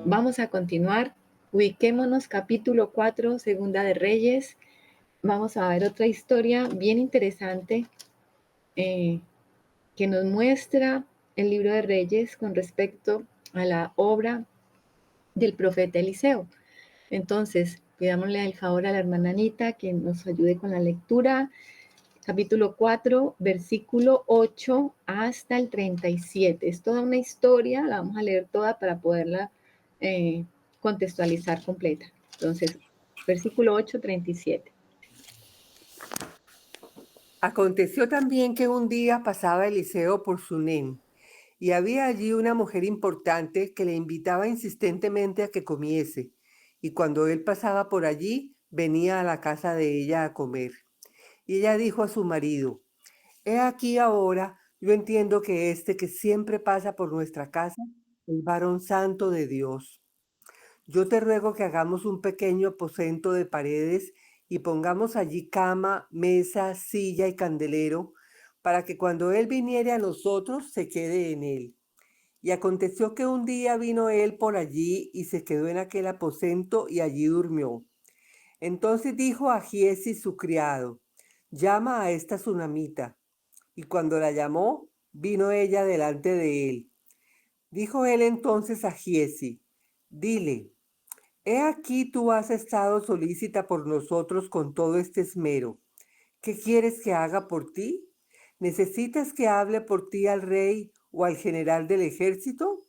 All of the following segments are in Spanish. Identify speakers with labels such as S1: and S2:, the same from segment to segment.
S1: Vamos a continuar. Ubiquémonos, capítulo 4, Segunda de Reyes. Vamos a ver otra historia bien interesante que nos muestra el libro de Reyes con respecto a la obra del profeta Eliseo. Entonces, pidámosle el favor a la hermana Anita que nos ayude con la lectura. Capítulo 4, versículo 8 hasta el 37. Es toda una historia, la vamos a leer toda para poderla contextualizar completa. Entonces, versículo 8, 37.
S2: Aconteció también que un día pasaba Eliseo por Sunem, y había allí una mujer importante que le invitaba insistentemente a que comiese, y cuando él pasaba por allí, venía a la casa de ella a comer. Y ella dijo a su marido: He aquí ahora, yo entiendo que este que siempre pasa por nuestra casa, el varón santo de Dios. Yo te ruego que hagamos un pequeño aposento de paredes y pongamos allí cama, mesa, silla y candelero, para que cuando él viniere a nosotros se quede en él. Y aconteció que un día vino él por allí y se quedó en aquel aposento y allí durmió. Entonces dijo a Giezi su criado: Llama a esta sunamita. Y cuando la llamó, vino ella delante de él. Dijo él entonces a Giezi: Dile, he aquí tú has estado solícita por nosotros con todo este esmero. ¿Qué quieres que haga por ti? ¿Necesitas que hable por ti al rey o al general del ejército?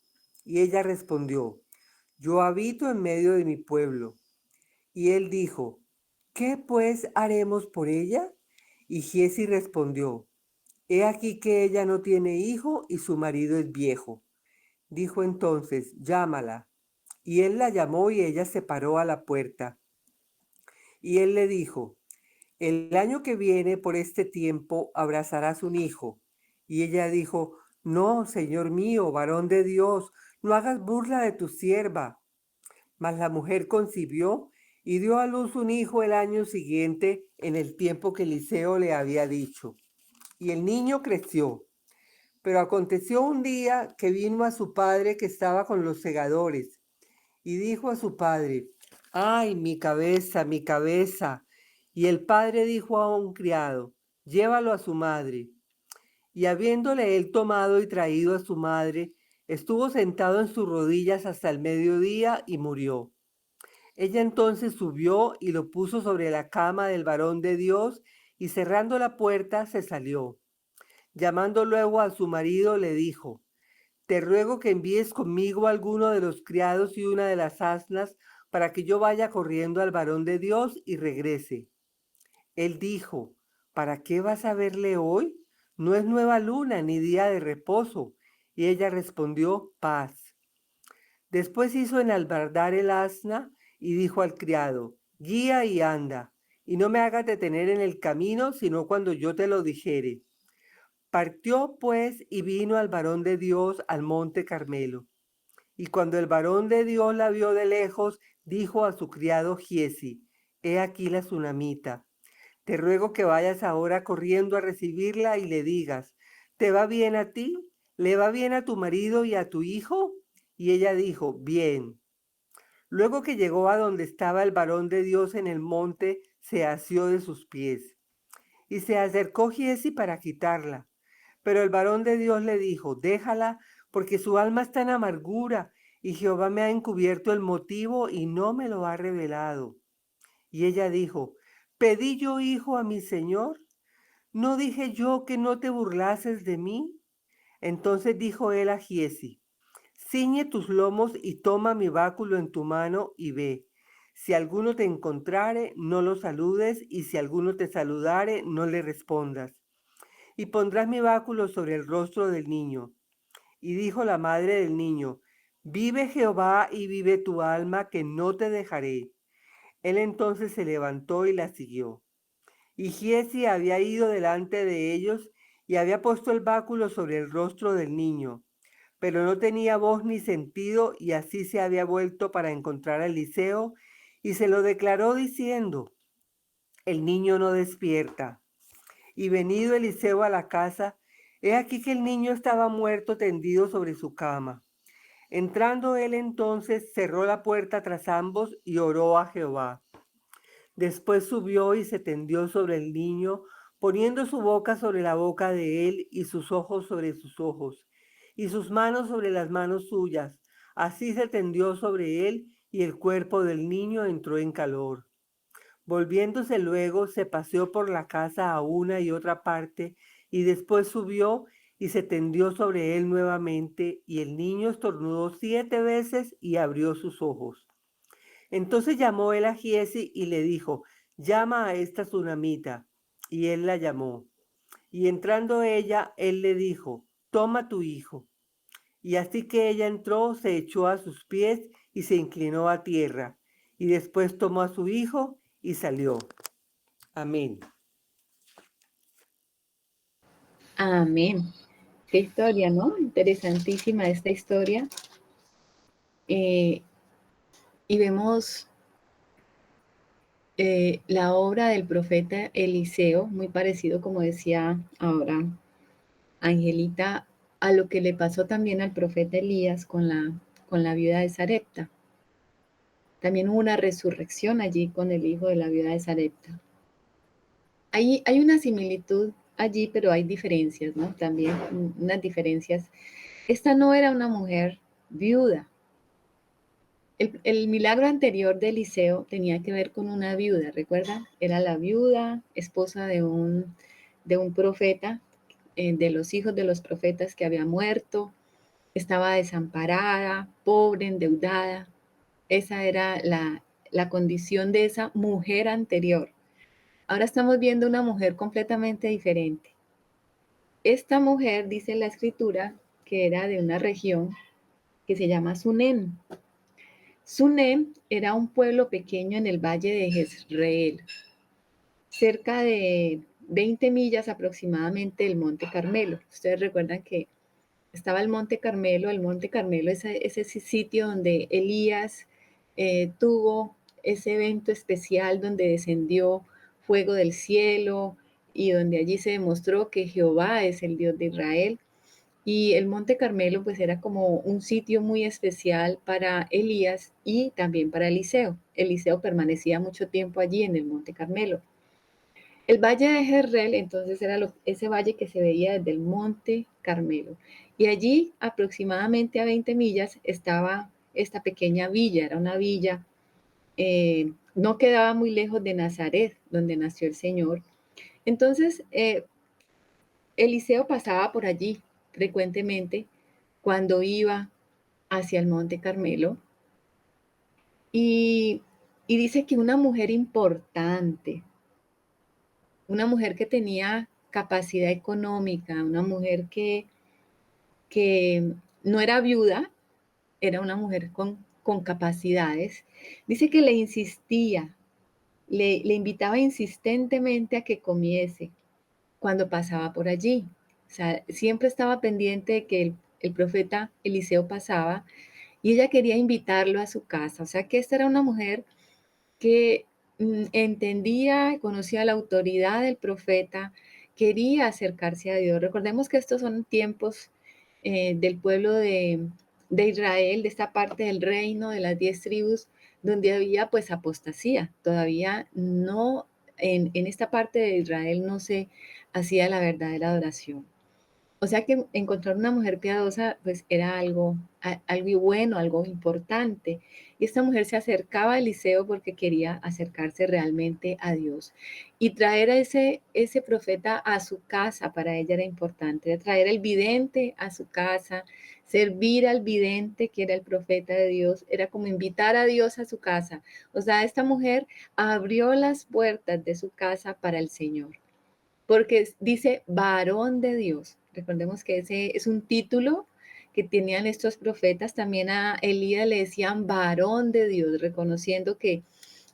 S2: Y ella respondió: Yo habito en medio de mi pueblo. Y él dijo: ¿Qué pues haremos por ella? Y Giezi respondió: He aquí que ella no tiene hijo y su marido es viejo. Dijo entonces: Llámala. Y él la llamó y ella se paró a la puerta. Y él le dijo: El año que viene por este tiempo abrazarás un hijo. Y ella dijo: No, señor mío, varón de Dios, no hagas burla de tu sierva. Mas la mujer concibió y dio a luz un hijo el año siguiente, en el tiempo que Eliseo le había dicho. Y el niño creció. Pero aconteció un día que vino a su padre que estaba con los segadores, y dijo a su padre: ¡Ay, mi cabeza, mi cabeza! Y el padre dijo a un criado: Llévalo a su madre. Y habiéndole él tomado y traído a su madre, estuvo sentado en sus rodillas hasta el mediodía y murió. Ella entonces subió y lo puso sobre la cama del varón de Dios, y cerrando la puerta se salió. Llamando luego a su marido, le dijo: Te ruego que envíes conmigo a alguno de los criados y una de las asnas, para que yo vaya corriendo al varón de Dios y regrese. Él dijo: ¿Para qué vas a verle hoy? No es nueva luna ni día de reposo. Y ella respondió: Paz. Después hizo enalbardar el asna y dijo al criado: Guía y anda, y no me hagas detener en el camino, sino cuando yo te lo dijere. Partió pues y vino al varón de Dios al monte Carmelo. Y cuando el varón de Dios la vio de lejos, dijo a su criado Giezi: He aquí la sunamita. Te ruego que vayas ahora corriendo a recibirla y le digas: ¿Te va bien a ti? ¿Le va bien a tu marido y a tu hijo? Y ella dijo: Bien. Luego que llegó a donde estaba el varón de Dios en el monte, se asió de sus pies. Y se acercó Giezi para quitarla. Pero el varón de Dios le dijo: Déjala, porque su alma está en amargura, y Jehová me ha encubierto el motivo y no me lo ha revelado. Y ella dijo: ¿Pedí yo hijo a mi señor? ¿No dije yo que no te burlases de mí? Entonces dijo él a Giezi: Ciñe tus lomos y toma mi báculo en tu mano y ve. Si alguno te encontrare, no lo saludes, y si alguno te saludare, no le respondas. Y pondrás mi báculo sobre el rostro del niño. Y dijo la madre del niño: Vive Jehová y vive tu alma, que no te dejaré. Él entonces se levantó y la siguió. Y Giezi había ido delante de ellos y había puesto el báculo sobre el rostro del niño, pero no tenía voz ni sentido, y así se había vuelto para encontrar a Eliseo y se lo declaró diciendo: El niño no despierta. Y venido Eliseo a la casa, He aquí que el niño estaba muerto tendido sobre su cama. Entrando él entonces cerró la puerta tras ambos y oró a Jehová. Después subió y se tendió sobre el niño, poniendo su boca sobre la boca de él y sus ojos sobre sus ojos, y sus manos sobre las manos suyas. Así se tendió sobre él y el cuerpo del niño entró en calor. Volviéndose luego, se paseó por la casa a una y otra parte, y después subió y se tendió sobre él nuevamente, y el niño estornudó 7 veces y abrió sus ojos. Entonces llamó él a Giezi y le dijo, llama a esta tsunamita. Y él la llamó. Y entrando ella, él le dijo, toma tu hijo. Y así que ella entró, se echó a sus pies y se inclinó a tierra. Y después tomó a su hijo y salió. Amén.
S1: Amén. Qué historia, ¿no? Interesantísima esta historia. Y vemos la obra del profeta Eliseo, muy parecido, como decía ahora Angelita, a lo que le pasó también al profeta Elías con la viuda de Sarepta. También hubo una resurrección allí con el hijo de la viuda de Sarepta. Hay una similitud allí, pero hay diferencias, ¿no? También unas diferencias. Esta no era una mujer viuda. El milagro anterior de Eliseo tenía que ver con una viuda, ¿recuerdan? Era la viuda, esposa de un profeta, de los hijos de los profetas que había muerto, estaba desamparada, pobre, endeudada. Esa era la condición de esa mujer anterior. Ahora estamos viendo una mujer completamente diferente. Esta mujer, dice la escritura, que era de una región que se llama Sunem. Sunem era un pueblo pequeño en el valle de Jezreel, cerca de 20 millas aproximadamente del Monte Carmelo. Ustedes recuerdan que estaba el Monte Carmelo es ese sitio donde Elías tuvo ese evento especial donde descendió fuego del cielo y donde allí se demostró que Jehová es el Dios de Israel. Y el Monte Carmelo pues era como un sitio muy especial para Elías y también para Eliseo. Eliseo permanecía mucho tiempo allí en el Monte Carmelo. El valle de Jezreel entonces era ese valle que se veía desde el Monte Carmelo. Y allí aproximadamente a 20 millas estaba esta pequeña villa, era una villa, no quedaba muy lejos de Nazaret, donde nació el Señor. Entonces, Eliseo pasaba por allí frecuentemente cuando iba hacia el Monte Carmelo y, y dice que una mujer importante, una mujer que tenía capacidad económica, una mujer que no era viuda, era una mujer con capacidades, dice que le insistía, le invitaba insistentemente a que comiese cuando pasaba por allí. O sea, siempre estaba pendiente de que el profeta Eliseo pasaba y ella quería invitarlo a su casa. O sea, que esta era una mujer que entendía, conocía la autoridad del profeta, quería acercarse a Dios. Recordemos que estos son tiempos del pueblo de Israel, de esta parte del reino de las 10 tribus, donde había pues apostasía. Todavía no, en esta parte de Israel no se hacía la verdadera adoración. O sea que encontrar una mujer piadosa, pues era algo bueno, algo importante. Y esta mujer se acercaba a Eliseo porque quería acercarse realmente a Dios. Y traer a ese profeta a su casa para ella era importante. Traer el vidente a su casa, servir al vidente que era el profeta de Dios, era como invitar a Dios a su casa. O sea, esta mujer abrió las puertas de su casa para el Señor porque dice varón de Dios. Recordemos que ese es un título que tenían estos profetas. También a Elías le decían varón de Dios, reconociendo que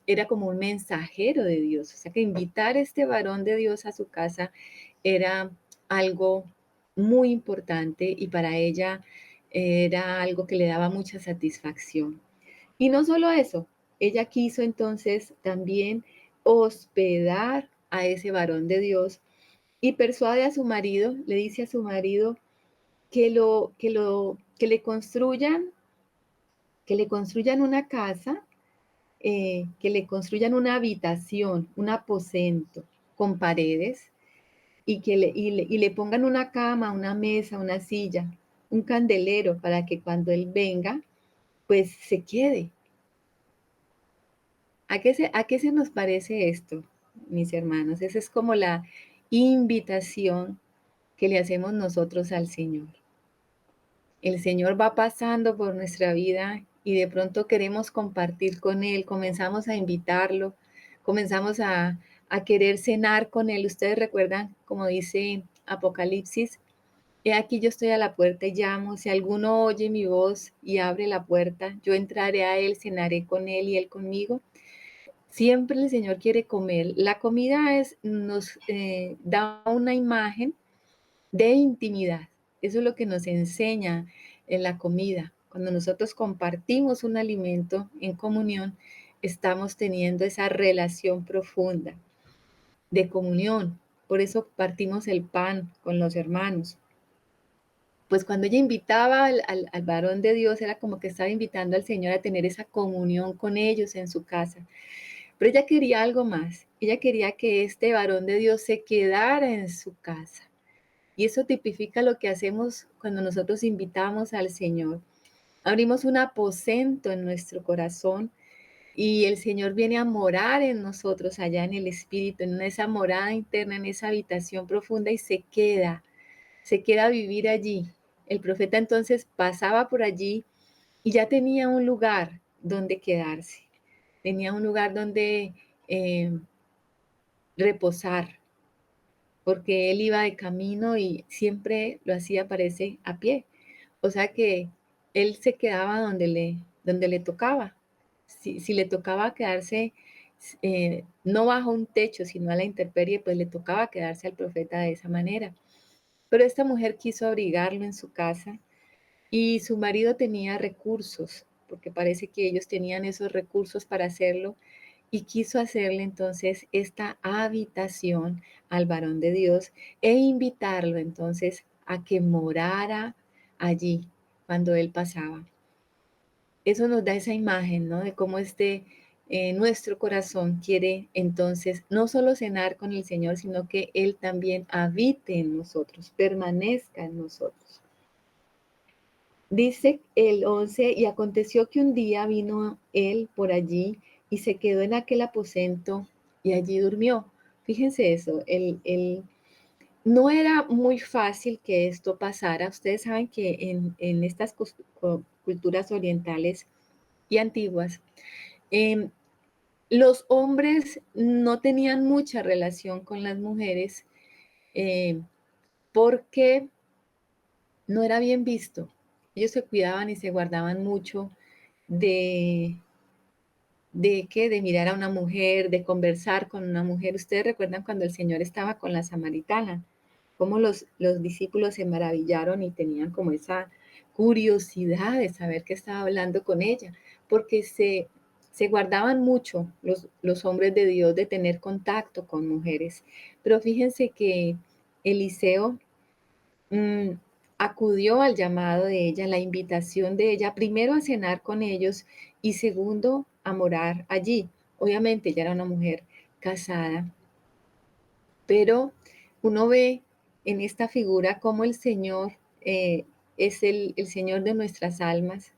S1: era como un mensajero de Dios. O sea que invitar a este varón de Dios a su casa era algo muy importante y para ella era algo que le daba mucha satisfacción. Y no solo eso, ella quiso entonces también hospedar a ese varón de Dios y persuade a su marido, le dice a su marido que le construyan una casa, que le construyan una habitación, un aposento con paredes y le pongan una cama, una mesa, una silla, un candelero para que cuando él venga, pues se quede. A qué se nos parece esto, mis hermanos? Esa es como la invitación que le hacemos nosotros al Señor. El Señor va pasando por nuestra vida y de pronto queremos compartir con Él, comenzamos a invitarlo, comenzamos a querer cenar con Él. Ustedes recuerdan, como dice Apocalipsis, he aquí yo estoy a la puerta y llamo, si alguno oye mi voz y abre la puerta, yo entraré a Él, cenaré con Él y Él conmigo. Siempre el Señor quiere comer. La comida nos da una imagen de intimidad. Eso es lo que nos enseña en la comida. Cuando nosotros compartimos un alimento en comunión, estamos teniendo esa relación profunda de comunión. Por eso partimos el pan con los hermanos. Pues cuando ella invitaba al varón de Dios, era como que estaba invitando al Señor a tener esa comunión con ellos en su casa. Pero ella quería algo más. Ella quería que este varón de Dios se quedara en su casa. Y eso tipifica lo que hacemos cuando nosotros invitamos al Señor. Abrimos un aposento en nuestro corazón y el Señor viene a morar en nosotros allá en el Espíritu, en esa morada interna, en esa habitación profunda y se queda a vivir allí. El profeta entonces pasaba por allí y ya tenía un lugar donde quedarse, tenía un lugar donde eh, reposar, porque él iba de camino y siempre lo hacía, parece, a pie. O sea que él se quedaba donde le tocaba. Si le tocaba quedarse no bajo un techo, sino a la intemperie, pues le tocaba quedarse al profeta de esa manera. Pero esta mujer quiso abrigarlo en su casa y su marido tenía recursos, porque parece que ellos tenían esos recursos para hacerlo, y quiso hacerle entonces esta habitación al varón de Dios e invitarlo entonces a que morara allí cuando él pasaba. Eso nos da esa imagen, ¿no? De cómo nuestro corazón quiere entonces no solo cenar con el Señor, sino que Él también habite en nosotros, permanezca en nosotros. Dice el 11, y aconteció que un día vino él por allí y se quedó en aquel aposento y allí durmió. Fíjense eso, no era muy fácil que esto pasara. Ustedes saben que en estas culturas orientales y antiguas, em, los hombres no tenían mucha relación con las mujeres eh, porque no era bien visto. Ellos se cuidaban y se guardaban mucho de, de mirar a una mujer, de conversar con una mujer. Ustedes recuerdan cuando el Señor estaba con la samaritana, cómo los discípulos se maravillaron y tenían como esa curiosidad de saber qué estaba hablando con ella, porque se guardaban mucho los hombres de Dios de tener contacto con mujeres. Pero fíjense que Eliseo mm, acudió al llamado de ella, la invitación de ella, primero a cenar con ellos y segundo a morar allí. Obviamente ella era una mujer casada, pero uno ve en esta figura cómo el Señor es el Señor de nuestras almas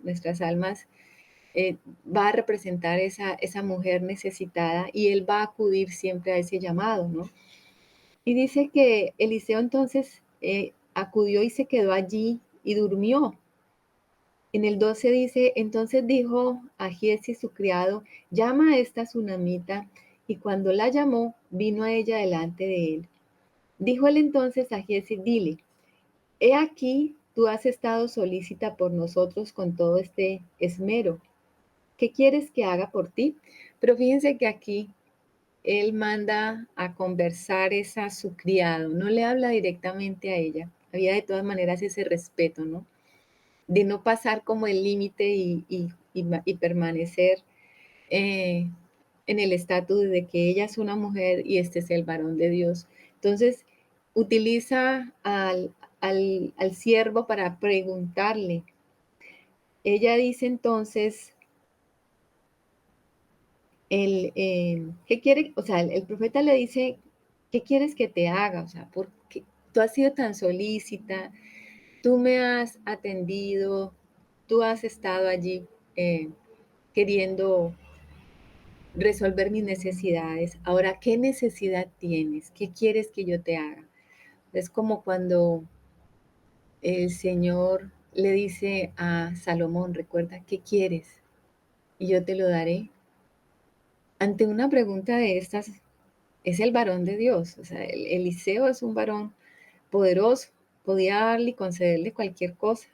S1: va a representar esa mujer necesitada y Él va a acudir siempre a ese llamado, ¿no? Y dice que Eliseo entonces acudió y se quedó allí y durmió. En el 12 dice, entonces dijo a Giezi su criado, llama a esta tsunamita, y cuando la llamó, vino a ella delante de él. Dijo él entonces a Giezi, dile, he aquí, tú has estado solícita por nosotros con todo este esmero. ¿Qué quieres que haga por ti? Pero fíjense que aquí él manda a conversar es a su criado, no le habla directamente a ella. Había de todas maneras ese respeto, ¿no? De no pasar como el límite y permanecer eh, en el estatus de que ella es una mujer y este es el varón de Dios. Entonces, utiliza al siervo para preguntarle. Ella dice entonces, ¿qué quiere? O sea, el profeta le dice, ¿qué quieres que te haga? O sea, porque tú has sido tan solícita, tú me has atendido, tú has estado allí eh, queriendo resolver mis necesidades. Ahora, ¿qué necesidad tienes? ¿Qué quieres que yo te haga? Es como cuando el Señor le dice a Salomón, recuerda, ¿qué quieres? Y yo te lo daré. Ante una pregunta de estas, es el varón de Dios. O sea, Eliseo es un varón poderoso, podía darle y concederle cualquier cosa.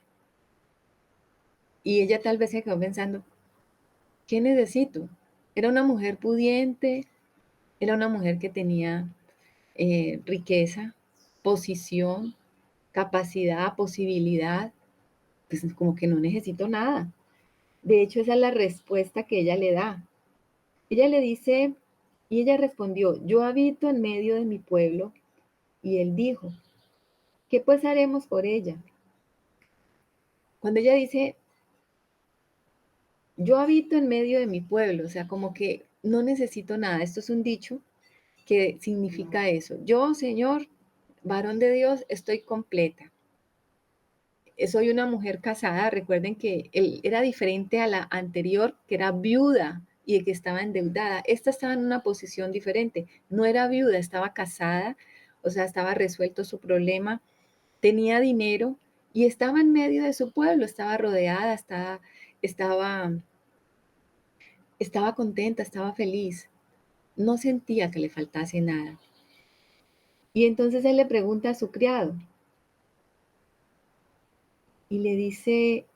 S1: Y ella tal vez se quedó pensando, ¿qué necesito? Era una mujer pudiente, era una mujer que tenía riqueza, posición, capacidad, posibilidad, pues como que no necesito nada. De hecho, esa es la respuesta que ella le da. Ella le dice, y ella respondió, yo habito en medio de mi pueblo, y él dijo, ¿qué pues haremos por ella? Cuando ella dice, yo habito en medio de mi pueblo, o sea, como que no necesito nada. Esto es un dicho que significa eso. Yo, Señor, varón de Dios, estoy completa. Soy una mujer casada. Recuerden que él era diferente a la anterior, que era viuda y que estaba endeudada. Esta estaba en una posición diferente. No era viuda, estaba casada, o sea, estaba resuelto su problema, tenía dinero y estaba en medio de su pueblo, estaba rodeada, estaba, estaba contenta, estaba feliz. No sentía que le faltase nada. Y entonces él le pregunta a su criado y le dice,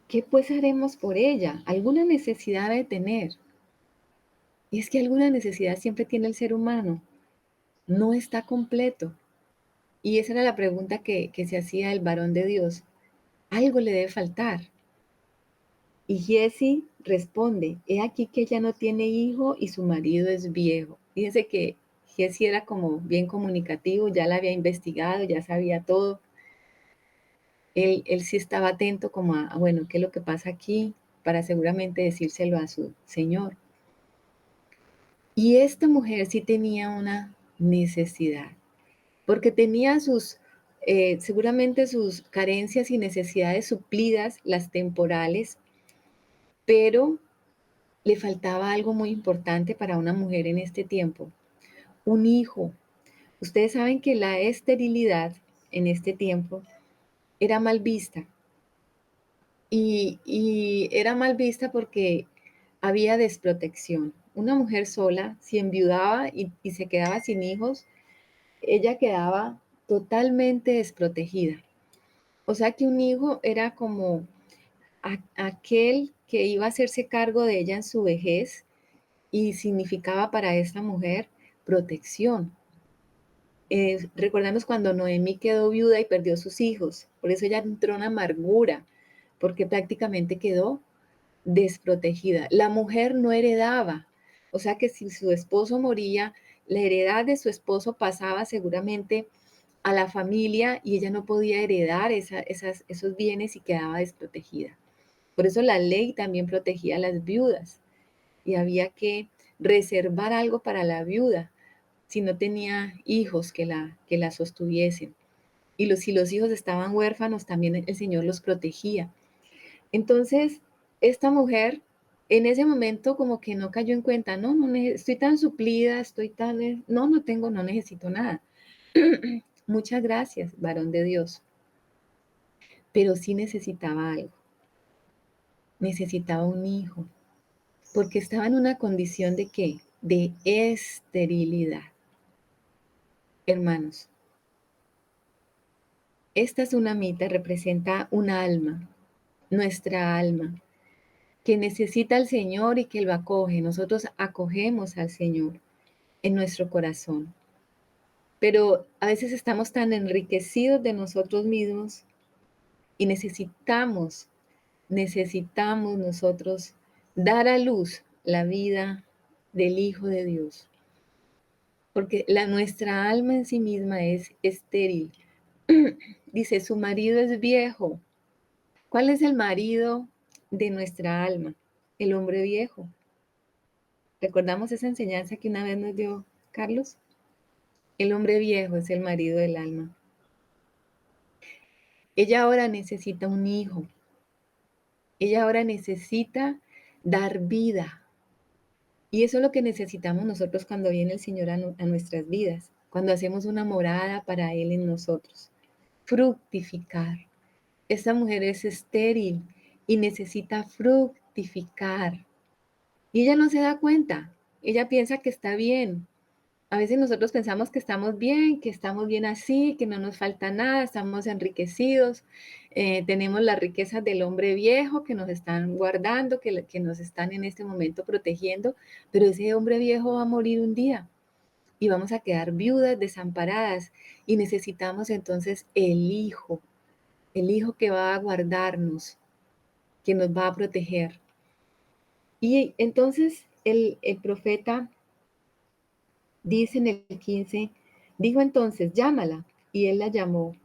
S1: ¿qué pues haremos por ella? ¿Alguna necesidad de tener? Y es que alguna necesidad siempre tiene el ser humano, no está completo. Y esa era la pregunta que se hacía el varón de Dios. Algo le debe faltar. Y Giesi responde, he aquí que ella no tiene hijo y su marido es viejo. Fíjense que Giesi era como bien comunicativo, ya la había investigado, ya sabía todo. Él sí estaba atento como bueno, ¿qué es lo que pasa aquí? Para seguramente decírselo a su señor. Y esta mujer sí tenía una necesidad, porque tenía seguramente sus carencias y necesidades suplidas, las temporales, pero le faltaba algo muy importante para una mujer en este tiempo, un hijo. Ustedes saben que la esterilidad en este tiempo era mal vista y era mal vista porque había desprotección. Una mujer sola, si enviudaba y se quedaba sin hijos, ella quedaba totalmente desprotegida. O sea que un hijo era como aquel que iba a hacerse cargo de ella en su vejez y significaba para esta mujer protección. Recordamos cuando Noemí quedó viuda y perdió sus hijos, por eso ella entró en amargura, porque prácticamente quedó desprotegida. La mujer no heredaba, o sea que si su esposo moría, la heredad de su esposo pasaba seguramente a la familia y ella no podía heredar esos bienes y quedaba desprotegida. Por eso la ley también protegía a las viudas y había que reservar algo para la viuda si no tenía hijos que la sostuviesen. Y si los hijos estaban huérfanos, también el Señor los protegía. Entonces, esta mujer en ese momento como que no cayó en cuenta, no, no estoy tan suplida, no necesito nada. Muchas gracias, varón de Dios. Pero sí necesitaba algo, necesitaba un hijo, porque estaba en una condición de ¿qué? De esterilidad. Hermanos, esta tsunamita representa un alma, nuestra alma, que necesita al Señor y que lo acoge. Nosotros acogemos al Señor en nuestro corazón. Pero a veces estamos tan enriquecidos de nosotros mismos y necesitamos nosotros dar a luz la vida del Hijo de Dios. porque nuestra alma en sí misma es estéril. Dice, su marido es viejo. ¿Cuál es el marido de nuestra alma? El hombre viejo. ¿Recordamos esa enseñanza que una vez nos dio Carlos? El hombre viejo es el marido del alma. Ella ahora necesita un hijo. Ella ahora necesita dar vida. Y eso es lo que necesitamos nosotros cuando viene el Señor a nuestras vidas, cuando hacemos una morada para Él en nosotros. Fructificar. Esta mujer es estéril y necesita fructificar. Y ella no se da cuenta. Ella piensa que está bien. A veces nosotros pensamos que estamos bien así, que no nos falta nada, estamos enriquecidos, tenemos las riquezas del hombre viejo que nos están guardando, que nos están en este momento protegiendo, pero ese hombre viejo va a morir un día y vamos a quedar viudas, desamparadas, y necesitamos entonces el hijo que va a guardarnos, que nos va a proteger. Y entonces el profeta dice en el 15, dijo entonces, llámala. Y él la llamó.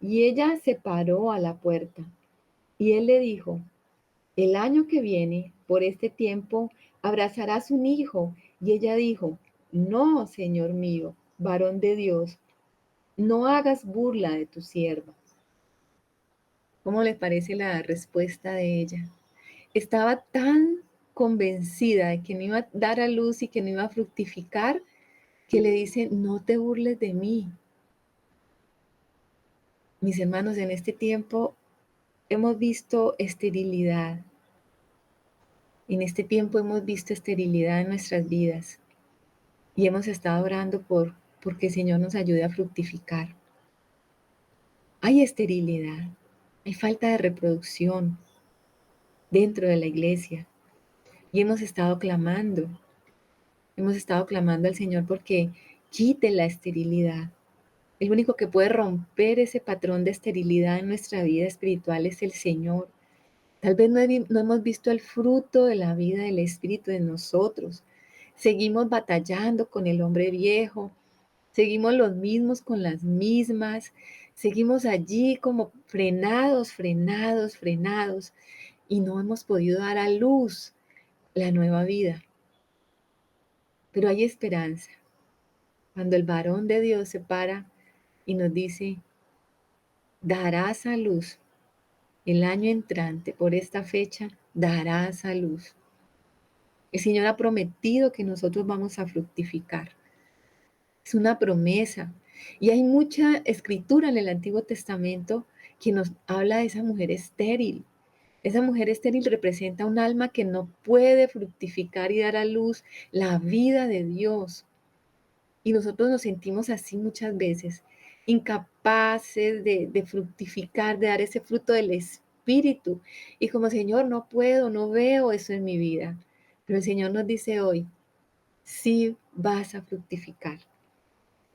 S1: Y ella se paró a la puerta. Y él le dijo, el año que viene, por este tiempo, abrazarás un hijo. Y ella dijo, no, Señor mío, varón de Dios, no hagas burla de tu sierva. ¿Cómo le parece la respuesta de ella? Estaba tan convencida de que no iba a dar a luz y que no iba a fructificar, que le dice, no te burles de mí. Mis hermanos, en este tiempo hemos visto esterilidad. En este tiempo hemos visto esterilidad en nuestras vidas y hemos estado orando porque el Señor nos ayude a fructificar. Hay esterilidad, hay falta de reproducción dentro de la iglesia y hemos estado clamando al Señor porque quite la esterilidad. El único que puede romper ese patrón de esterilidad en nuestra vida espiritual es el Señor. Tal vez no hemos visto el fruto de la vida del Espíritu en nosotros. Seguimos batallando con el hombre viejo, seguimos los mismos con las mismas, seguimos allí como frenados, frenados, frenados y no hemos podido dar a luz la nueva vida. Pero hay esperanza. Cuando el varón de Dios se para y nos dice, darás a luz el año entrante, por esta fecha, darás a luz. El Señor ha prometido que nosotros vamos a fructificar. Es una promesa. Y hay mucha escritura en el Antiguo Testamento que nos habla de esa mujer estéril. Esa mujer estéril representa un alma que no puede fructificar y dar a luz la vida de Dios. Y nosotros nos sentimos así muchas veces, incapaces de fructificar, de dar ese fruto del Espíritu. Y como Señor, no puedo, no veo eso en mi vida. Pero el Señor nos dice hoy, sí vas a fructificar.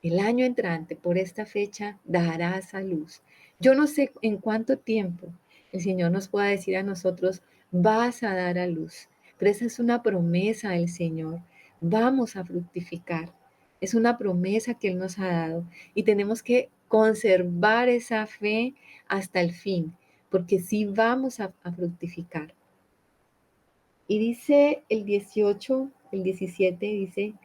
S1: El año entrante, por esta fecha, darás a luz. Yo no sé en cuánto tiempo el Señor nos pueda decir a nosotros, vas a dar a luz. Pero esa es una promesa del Señor. Vamos a fructificar. Es una promesa que Él nos ha dado. Y tenemos que conservar esa fe hasta el fin, porque sí vamos a fructificar. Y dice el 18, el 17, dice,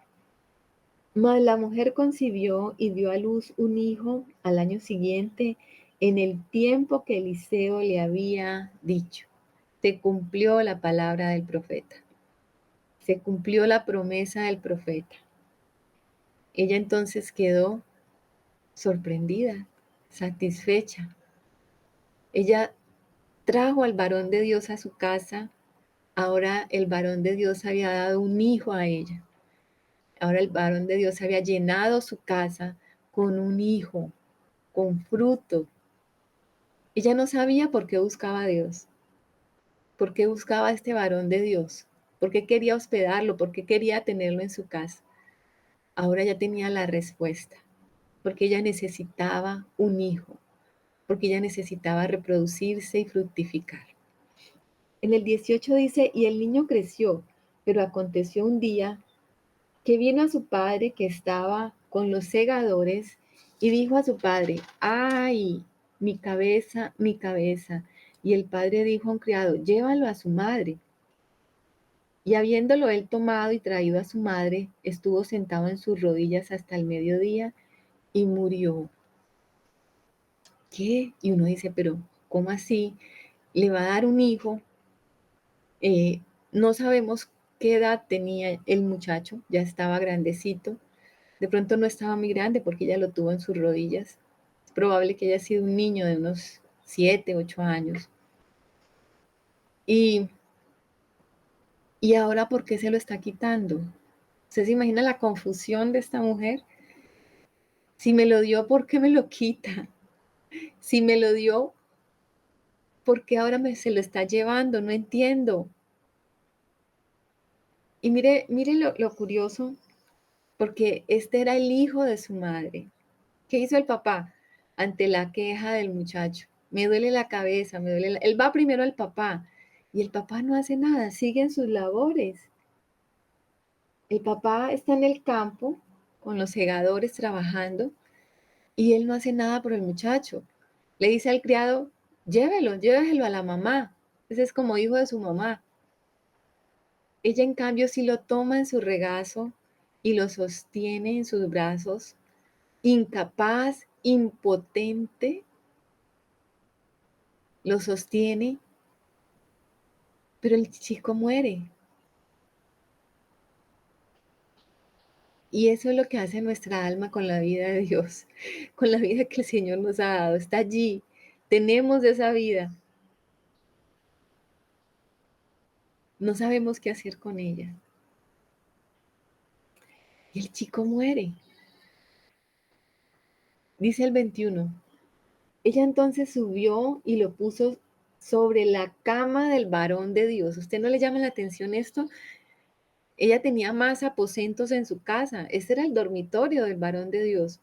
S1: mas la mujer concibió y dio a luz un hijo al año siguiente, en el tiempo que Eliseo le había dicho. Se cumplió la palabra del profeta. Se cumplió la promesa del profeta. Ella entonces quedó sorprendida, satisfecha. Ella trajo al varón de Dios a su casa. Ahora el varón de Dios había dado un hijo a ella. Ahora el varón de Dios había llenado su casa con un hijo, con fruto. Ella no sabía por qué buscaba a Dios, por qué buscaba a este varón de Dios, por qué quería hospedarlo, por qué quería tenerlo en su casa. Ahora ya tenía la respuesta, porque ella necesitaba un hijo, porque ella necesitaba reproducirse y fructificar. En el 18 dice, y el niño creció, pero aconteció un día que vino a su padre que estaba con los segadores y dijo a su padre, ay, mi cabeza, mi cabeza. Y el padre dijo a un criado, llévalo a su madre. Y habiéndolo él tomado y traído a su madre, estuvo sentado en sus rodillas hasta el mediodía y murió. ¿Qué? Y uno dice, pero ¿cómo así? Le va a dar un hijo. Eh, no sabemos qué edad tenía el muchacho, ya estaba grandecito. De pronto no estaba muy grande porque ella lo tuvo en sus rodillas. Es probable que haya sido un niño de unos 7, 8 años. Y, y ahora, ¿por qué se lo está quitando? ¿Usted se imagina la confusión de esta mujer? Si me lo dio, ¿por qué me lo quita? Si me lo dio, ¿por qué ahora se lo está llevando? No entiendo. Y mire lo curioso, porque este era el hijo de su madre. ¿Qué hizo el papá ante la queja del muchacho? Me duele la cabeza, me duele Él va primero al papá y el papá no hace nada, sigue en sus labores. El papá está en el campo con los segadores trabajando y él no hace nada por el muchacho. Le dice al criado, llévelo a la mamá. Ese es como hijo de su mamá. Ella, en cambio, sí lo toma en su regazo y lo sostiene en sus brazos, incapaz, impotente, lo sostiene, pero el chico muere. Y eso es lo que hace nuestra alma con la vida de Dios, con la vida que el Señor nos ha dado. Está allí, tenemos esa vida, no sabemos qué hacer con ella. Y el chico muere. Dice el 21. Ella entonces subió y lo puso sobre la cama del varón de Dios. ¿Usted no le llama la atención esto? Ella tenía más aposentos en su casa. Este era el dormitorio del varón de Dios.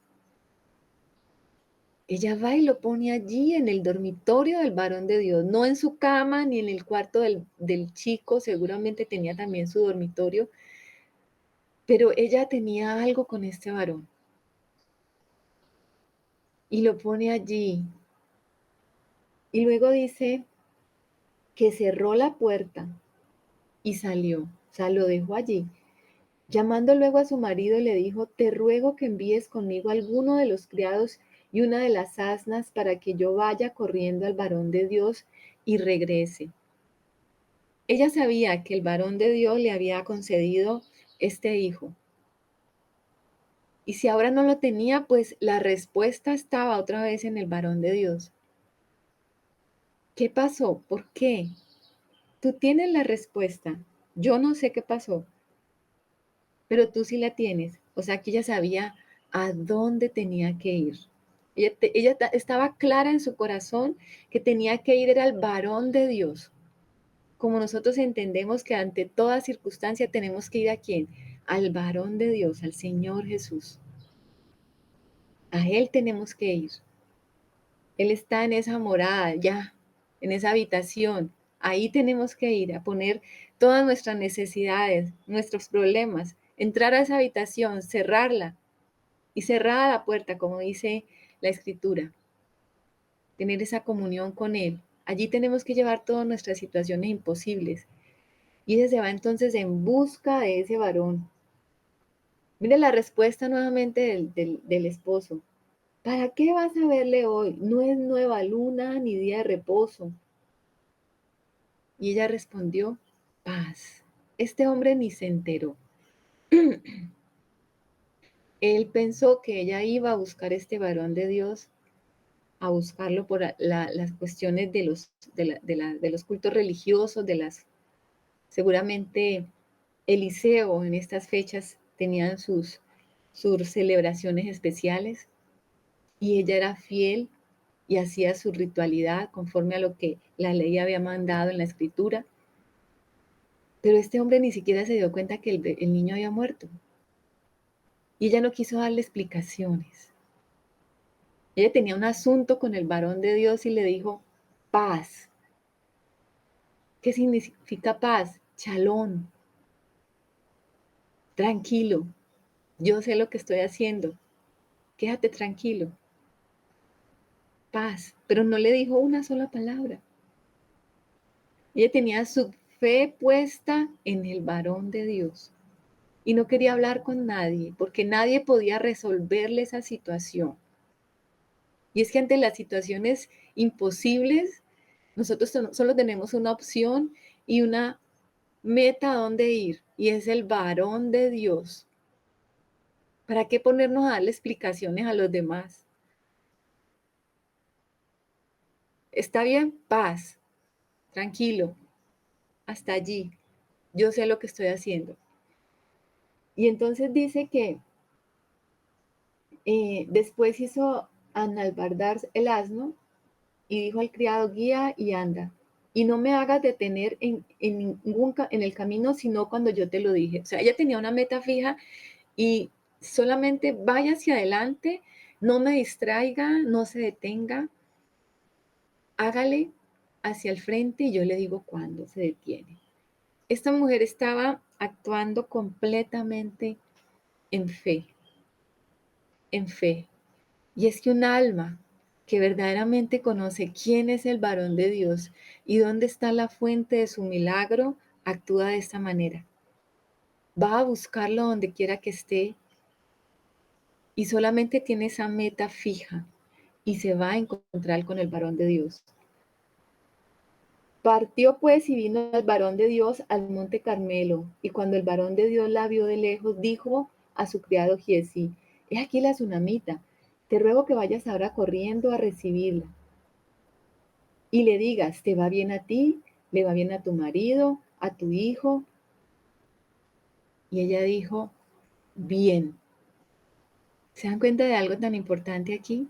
S1: Ella va y lo pone allí en el dormitorio del varón de Dios, no en su cama ni en el cuarto del chico, seguramente tenía también su dormitorio, pero ella tenía algo con este varón y lo pone allí. Y luego dice que cerró la puerta y salió, o sea, lo dejó allí. Llamando luego a su marido, le dijo, te ruego que envíes conmigo alguno de los criados y una de las asnas para que yo vaya corriendo al varón de Dios y regrese. Ella sabía que el varón de Dios le había concedido este hijo. Y si ahora no lo tenía, pues la respuesta estaba otra vez en el varón de Dios. ¿Qué pasó? ¿Por qué? Tú tienes la respuesta. Yo no sé qué pasó, pero tú sí la tienes. O sea que ella sabía a dónde tenía que ir. Ella estaba clara en su corazón que tenía que ir era al varón de Dios. Como nosotros entendemos que ante toda circunstancia tenemos que ir a quién, al varón de Dios, al Señor Jesús. A Él tenemos que ir. Él está en esa morada, ya, en esa habitación. Ahí tenemos que ir a poner todas nuestras necesidades, nuestros problemas, entrar a esa habitación, cerrarla y cerrada la puerta, como dice la Escritura, tener esa comunión con Él. Allí tenemos que llevar todas nuestras situaciones imposibles. Y ella se va entonces en busca de ese varón. Mire la respuesta nuevamente del esposo. ¿Para qué vas a verle hoy? No es nueva luna ni día de reposo. Y ella respondió, paz. Este hombre ni se enteró. Él pensó que ella iba a buscar este varón de Dios, a buscarlo por las cuestiones de los cultos religiosos, seguramente Eliseo en estas fechas tenían sus celebraciones especiales y ella era fiel y hacía su ritualidad conforme a lo que la ley había mandado en la escritura. Pero este hombre ni siquiera se dio cuenta que el niño había muerto. Y ella no quiso darle explicaciones. Ella tenía un asunto con el varón de Dios y le dijo, paz. ¿Qué significa paz? Chalón, tranquilo, yo sé lo que estoy haciendo, quédate tranquilo, paz, pero no le dijo una sola palabra. Ella tenía su fe puesta en el varón de Dios y no quería hablar con nadie porque nadie podía resolverle esa situación. Y es que ante las situaciones imposibles, nosotros solo tenemos una opción y una meta a dónde ir, y es el varón de Dios. ¿Para qué ponernos a darle explicaciones a los demás? Está bien, paz, tranquilo, hasta allí. Yo sé lo que estoy haciendo. Y entonces dice que después hizo analbardar el asno y dijo al criado, guía y anda. Y no me hagas detener en el camino, sino cuando yo te lo dije. O sea, ella tenía una meta fija y solamente vaya hacia adelante, no me distraiga, no se detenga, hágale hacia el frente y yo le digo cuándo se detiene. Esta mujer estaba actuando completamente en fe, en fe. Y es que un alma que verdaderamente conoce quién es el varón de Dios y dónde está la fuente de su milagro, actúa de esta manera. Va a buscarlo donde quiera que esté y solamente tiene esa meta fija y se va a encontrar con el varón de Dios. Partió pues y vino el varón de Dios al monte Carmelo, y cuando el varón de Dios la vio de lejos, dijo a su criado Giezi, he aquí la tsunamita, te ruego que vayas ahora corriendo a recibirla, y le digas, te va bien a ti, le va bien a tu marido, a tu hijo. Y ella dijo, bien. ¿Se dan cuenta de algo tan importante aquí?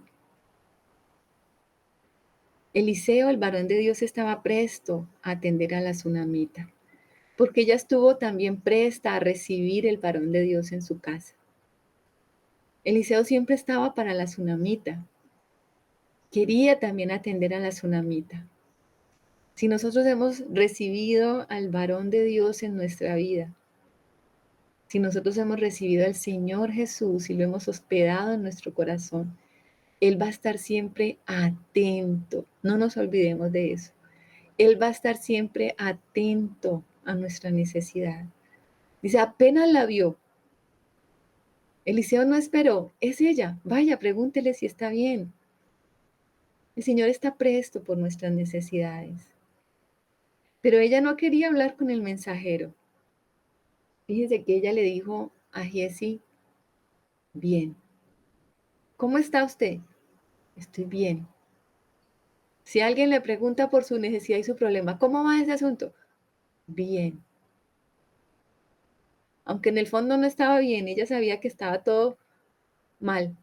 S1: Eliseo, el varón de Dios, estaba presto a atender a la tsunamita, porque ella estuvo también presta a recibir el varón de Dios en su casa. Eliseo siempre estaba para la tsunamita. Quería también atender a la tsunamita. Si nosotros hemos recibido al varón de Dios en nuestra vida, si nosotros hemos recibido al Señor Jesús y lo hemos hospedado en nuestro corazón, Él va a estar siempre atento. No nos olvidemos de eso. Él va a estar siempre atento a nuestra necesidad. Dice, apenas la vio. Eliseo no esperó, es ella. Vaya, pregúntele si está bien. El Señor está presto por nuestras necesidades. Pero ella no quería hablar con el mensajero. Fíjese que ella le dijo a Giezi, bien. ¿Cómo está usted? Estoy bien. Si alguien le pregunta por su necesidad y su problema, ¿cómo va ese asunto? Bien. Aunque en el fondo no estaba bien, ella sabía que estaba todo mal,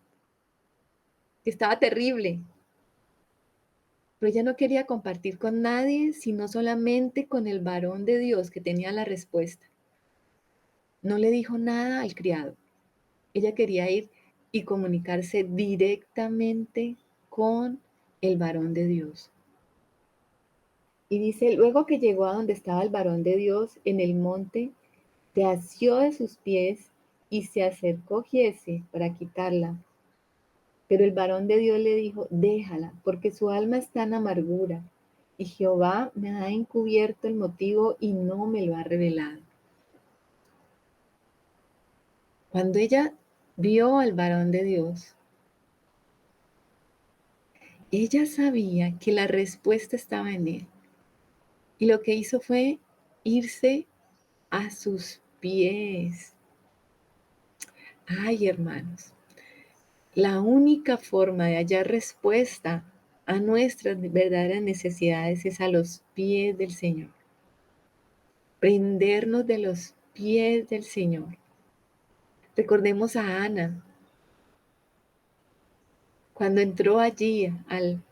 S1: que estaba terrible. Pero ella no quería compartir con nadie, sino solamente con el varón de Dios que tenía la respuesta. No le dijo nada al criado. Ella quería ir y comunicarse directamente con el varón de Dios. Y dice, luego que llegó a donde estaba el varón de Dios en el monte, se asió de sus pies y se acercó Giezi para quitarla. Pero el varón de Dios le dijo, déjala, porque su alma está en amargura, y Jehová me ha encubierto el motivo y no me lo ha revelado. Cuando ella vio al varón de Dios, ella sabía que la respuesta estaba en él. Y lo que hizo fue irse a sus pies. Ay, hermanos, la única forma de hallar respuesta a nuestras verdaderas necesidades es a los pies del Señor. Prendernos de los pies del Señor. Recordemos a Ana, cuando entró allí al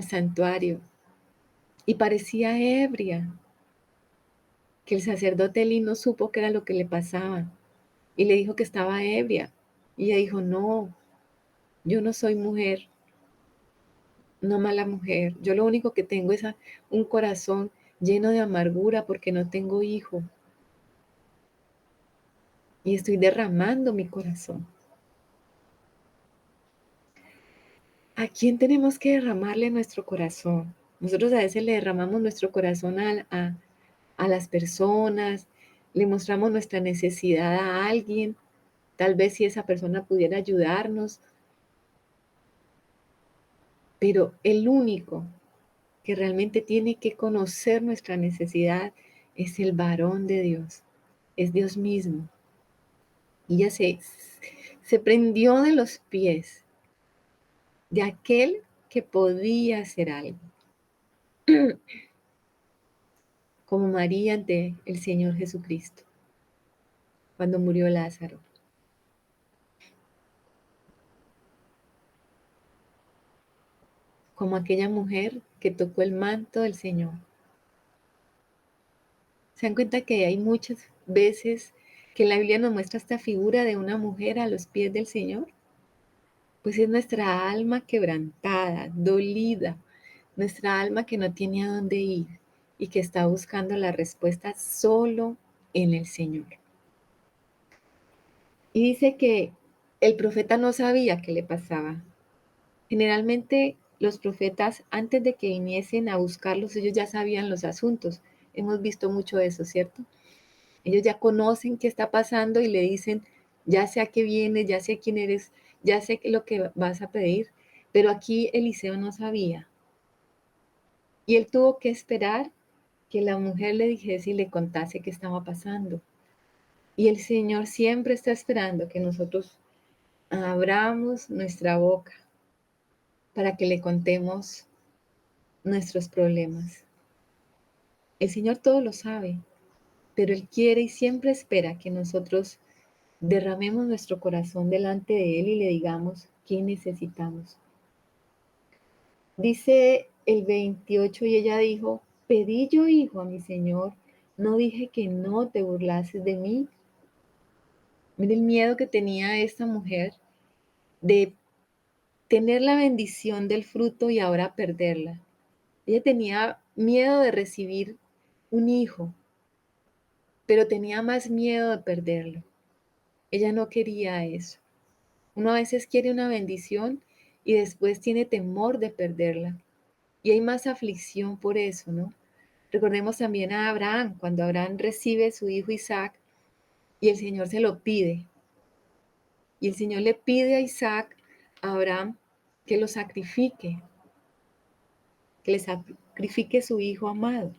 S1: santuario y parecía ebria, que el sacerdote Elí no supo qué era lo que le pasaba y le dijo que estaba ebria. Y ella dijo, no, yo no soy mujer, no mala mujer. Yo lo único que tengo es un corazón lleno de amargura porque no tengo hijo. y estoy derramando mi corazón. ¿A quién tenemos que derramarle nuestro corazón? Nosotros a veces le derramamos nuestro corazón a las personas, le mostramos nuestra necesidad a alguien, tal vez si esa persona pudiera ayudarnos, pero el único que realmente tiene que conocer nuestra necesidad es el varón de Dios, es Dios mismo. Y ella se prendió de los pies de aquel que podía hacer algo, como María ante el Señor Jesucristo, cuando murió Lázaro. Como aquella mujer que tocó el manto del Señor. Se dan cuenta que hay muchas veces que la Biblia nos muestra esta figura de una mujer a los pies del Señor. Pues es nuestra alma quebrantada, dolida, nuestra alma que no tiene a dónde ir y que está buscando la respuesta solo en el Señor. Y dice que el profeta no sabía qué le pasaba. Generalmente los profetas, antes de que viniesen a buscarlos, ellos ya sabían los asuntos. Hemos visto mucho de eso, ¿cierto? Ellos ya conocen qué está pasando y le dicen, ya sé a qué vienes, ya sé quién eres, ya sé lo que vas a pedir. Pero aquí Eliseo no sabía. Y él tuvo que esperar que la mujer le dijese y le contase qué estaba pasando. Y el Señor siempre está esperando que nosotros abramos nuestra boca para que le contemos nuestros problemas. El Señor todo lo sabe, pero Él quiere y siempre espera que nosotros derramemos nuestro corazón delante de Él y le digamos qué necesitamos. Dice el 28, y ella dijo, pedí yo hijo a mi Señor, no dije que no te burlases de mí. Mira el miedo que tenía esta mujer de tener la bendición del fruto y ahora perderla. Ella tenía miedo de recibir un hijo, pero tenía más miedo de perderlo. Ella no quería eso. Uno a veces quiere una bendición y después tiene temor de perderla. Y hay más aflicción por eso, ¿no? Recordemos también a Abraham, cuando Abraham recibe su hijo Isaac y el Señor se lo pide. Y el Señor le pide a Isaac, a Abraham, que lo sacrifique, que le sacrifique su hijo amado.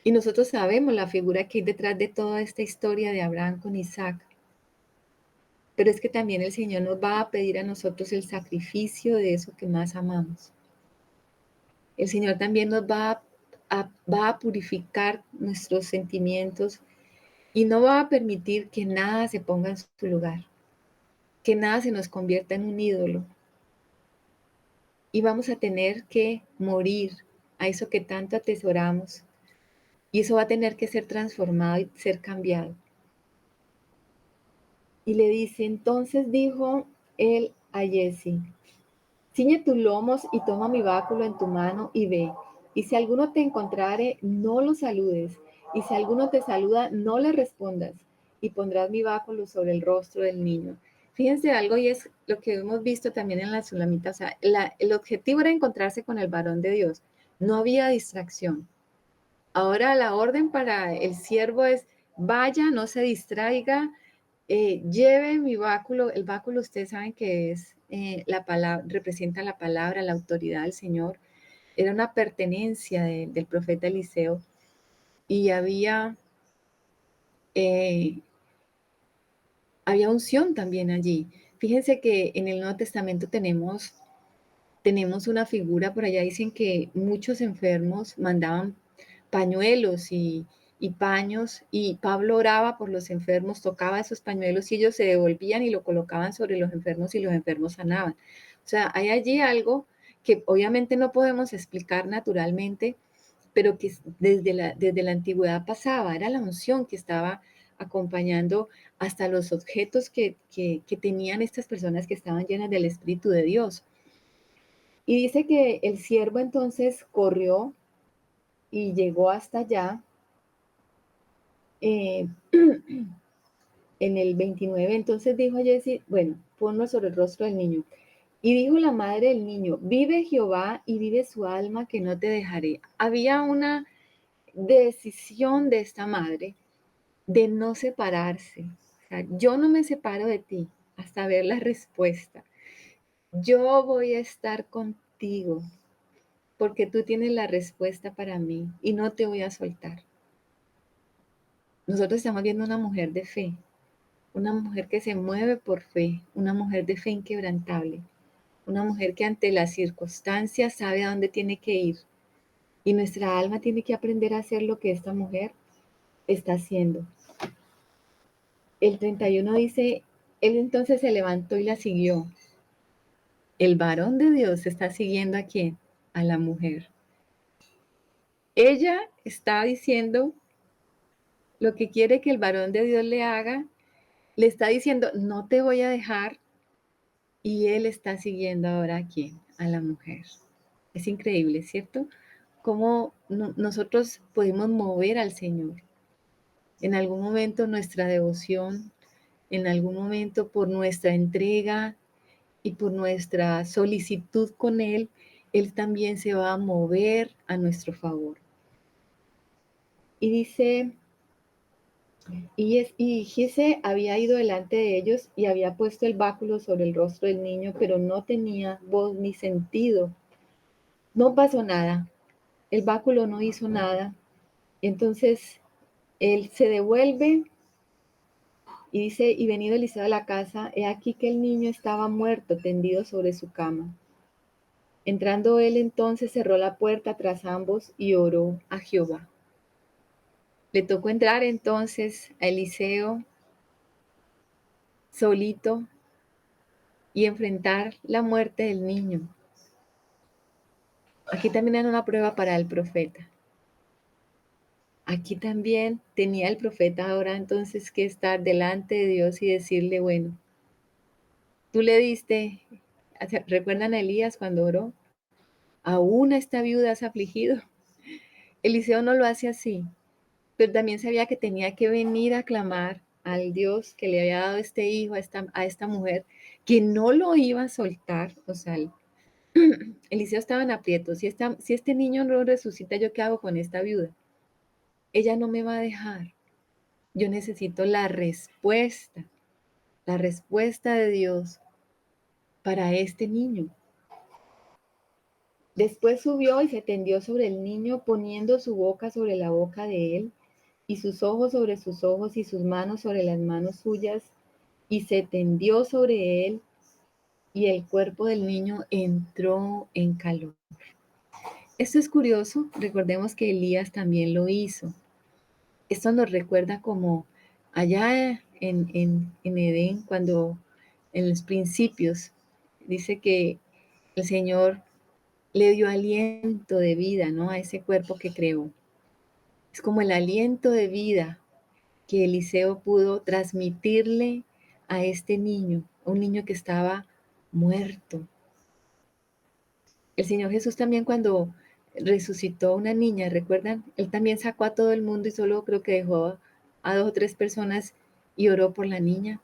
S1: Y nosotros sabemos la figura que hay detrás de toda esta historia de Abraham con Isaac. Pero es que también el Señor nos va a pedir a nosotros el sacrificio de eso que más amamos. El Señor también nos va a purificar nuestros sentimientos y no va a permitir que nada se ponga en su lugar, que nada se nos convierta en un ídolo. Y vamos a tener que morir a eso que tanto atesoramos. Y eso va a tener que ser transformado y ser cambiado. Y le dice, entonces dijo él a Jesse, ciñe tus lomos y toma mi báculo en tu mano y ve. Y si alguno te encontrare, no lo saludes. Y si alguno te saluda, no le respondas. Y pondrás mi báculo sobre el rostro del niño. Fíjense algo, y es lo que hemos visto también en la Sulamita. O sea, el objetivo era encontrarse con el varón de Dios. No había distracción. Ahora la orden para el siervo es, vaya, no se distraiga, lleve mi báculo. El báculo, ustedes saben que es la palabra, representa la palabra, la autoridad del Señor. Era una pertenencia del profeta Eliseo y eh, había unción también allí. Fíjense que en el Nuevo Testamento tenemos una figura, por allá dicen que muchos enfermos mandaban pañuelos y paños, y Pablo oraba por los enfermos, tocaba esos pañuelos y ellos se devolvían y lo colocaban sobre los enfermos y los enfermos sanaban. O sea, hay allí algo que obviamente no podemos explicar naturalmente, pero que desde la antigüedad pasaba, era la unción que estaba acompañando hasta los objetos que tenían estas personas que estaban llenas del Espíritu de Dios. Y dice que el siervo entonces corrió y llegó hasta allá. eh, en el 29, entonces dijo a Jesse, bueno, ponlo sobre el rostro del niño. Y dijo la madre del niño, vive Jehová y vive su alma que no te dejaré. Había una decisión de esta madre de no separarse. O sea, yo no me separo de ti hasta ver la respuesta. Yo voy a estar contigo porque tú tienes la respuesta para mí y no te voy a soltar. Nosotros estamos viendo una mujer de fe, una mujer que se mueve por fe, una mujer de fe inquebrantable, una mujer que ante las circunstancias sabe a dónde tiene que ir. Y nuestra alma tiene que aprender a hacer lo que esta mujer está haciendo. El 31 dice, él entonces se levantó y la siguió. El varón de Dios está siguiendo ¿a quién? A la mujer. Ella está diciendo lo que quiere que el varón de Dios le haga, le está diciendo, no te voy a dejar, y él está siguiendo ahora ¿a quién? A la mujer. Es increíble, ¿cierto? Cómo nosotros podemos mover al Señor. En algún momento nuestra devoción, en algún momento por nuestra entrega y por nuestra solicitud con Él también se va a mover a nuestro favor. Y dice, y Gise había ido delante de ellos y había puesto el báculo sobre el rostro del niño, pero no tenía voz ni sentido. No pasó nada, el báculo no hizo nada. Entonces él se devuelve y dice, y venido Eliseo a la casa, he aquí que el niño estaba muerto, tendido sobre su cama. Entrando él entonces cerró la puerta tras ambos y oró a Jehová. Le tocó entrar entonces a Eliseo solito y enfrentar la muerte del niño. Aquí también era una prueba para el profeta. Aquí también tenía el profeta ahora entonces que estar delante de Dios y decirle, bueno, tú le diste, ¿recuerdan a Elías cuando oró? Aún esta viuda has afligido. Eliseo no lo hace así, pero también sabía que tenía que venir a clamar al Dios que le había dado este hijo a esta mujer, que no lo iba a soltar. O sea, Eliseo estaba en aprietos. Si este niño no resucita, ¿yo qué hago con esta viuda? Ella no me va a dejar. Yo necesito la respuesta de Dios para este niño. Después subió y se tendió sobre el niño, poniendo su boca sobre la boca de él, y sus ojos sobre sus ojos, y sus manos sobre las manos suyas, y se tendió sobre él, y el cuerpo del niño entró en calor. Esto es curioso, recordemos que Elías también lo hizo. Esto nos recuerda como allá en Edén, cuando en los principios dice que el Señor le dio aliento de vida, ¿no? A ese cuerpo que creó. Es como el aliento de vida que Eliseo pudo transmitirle a este niño, un niño que estaba muerto. El Señor Jesús también cuando resucitó a una niña, ¿recuerdan? Él también sacó a todo el mundo y solo creo que dejó a 2 o 3 personas y oró por la niña.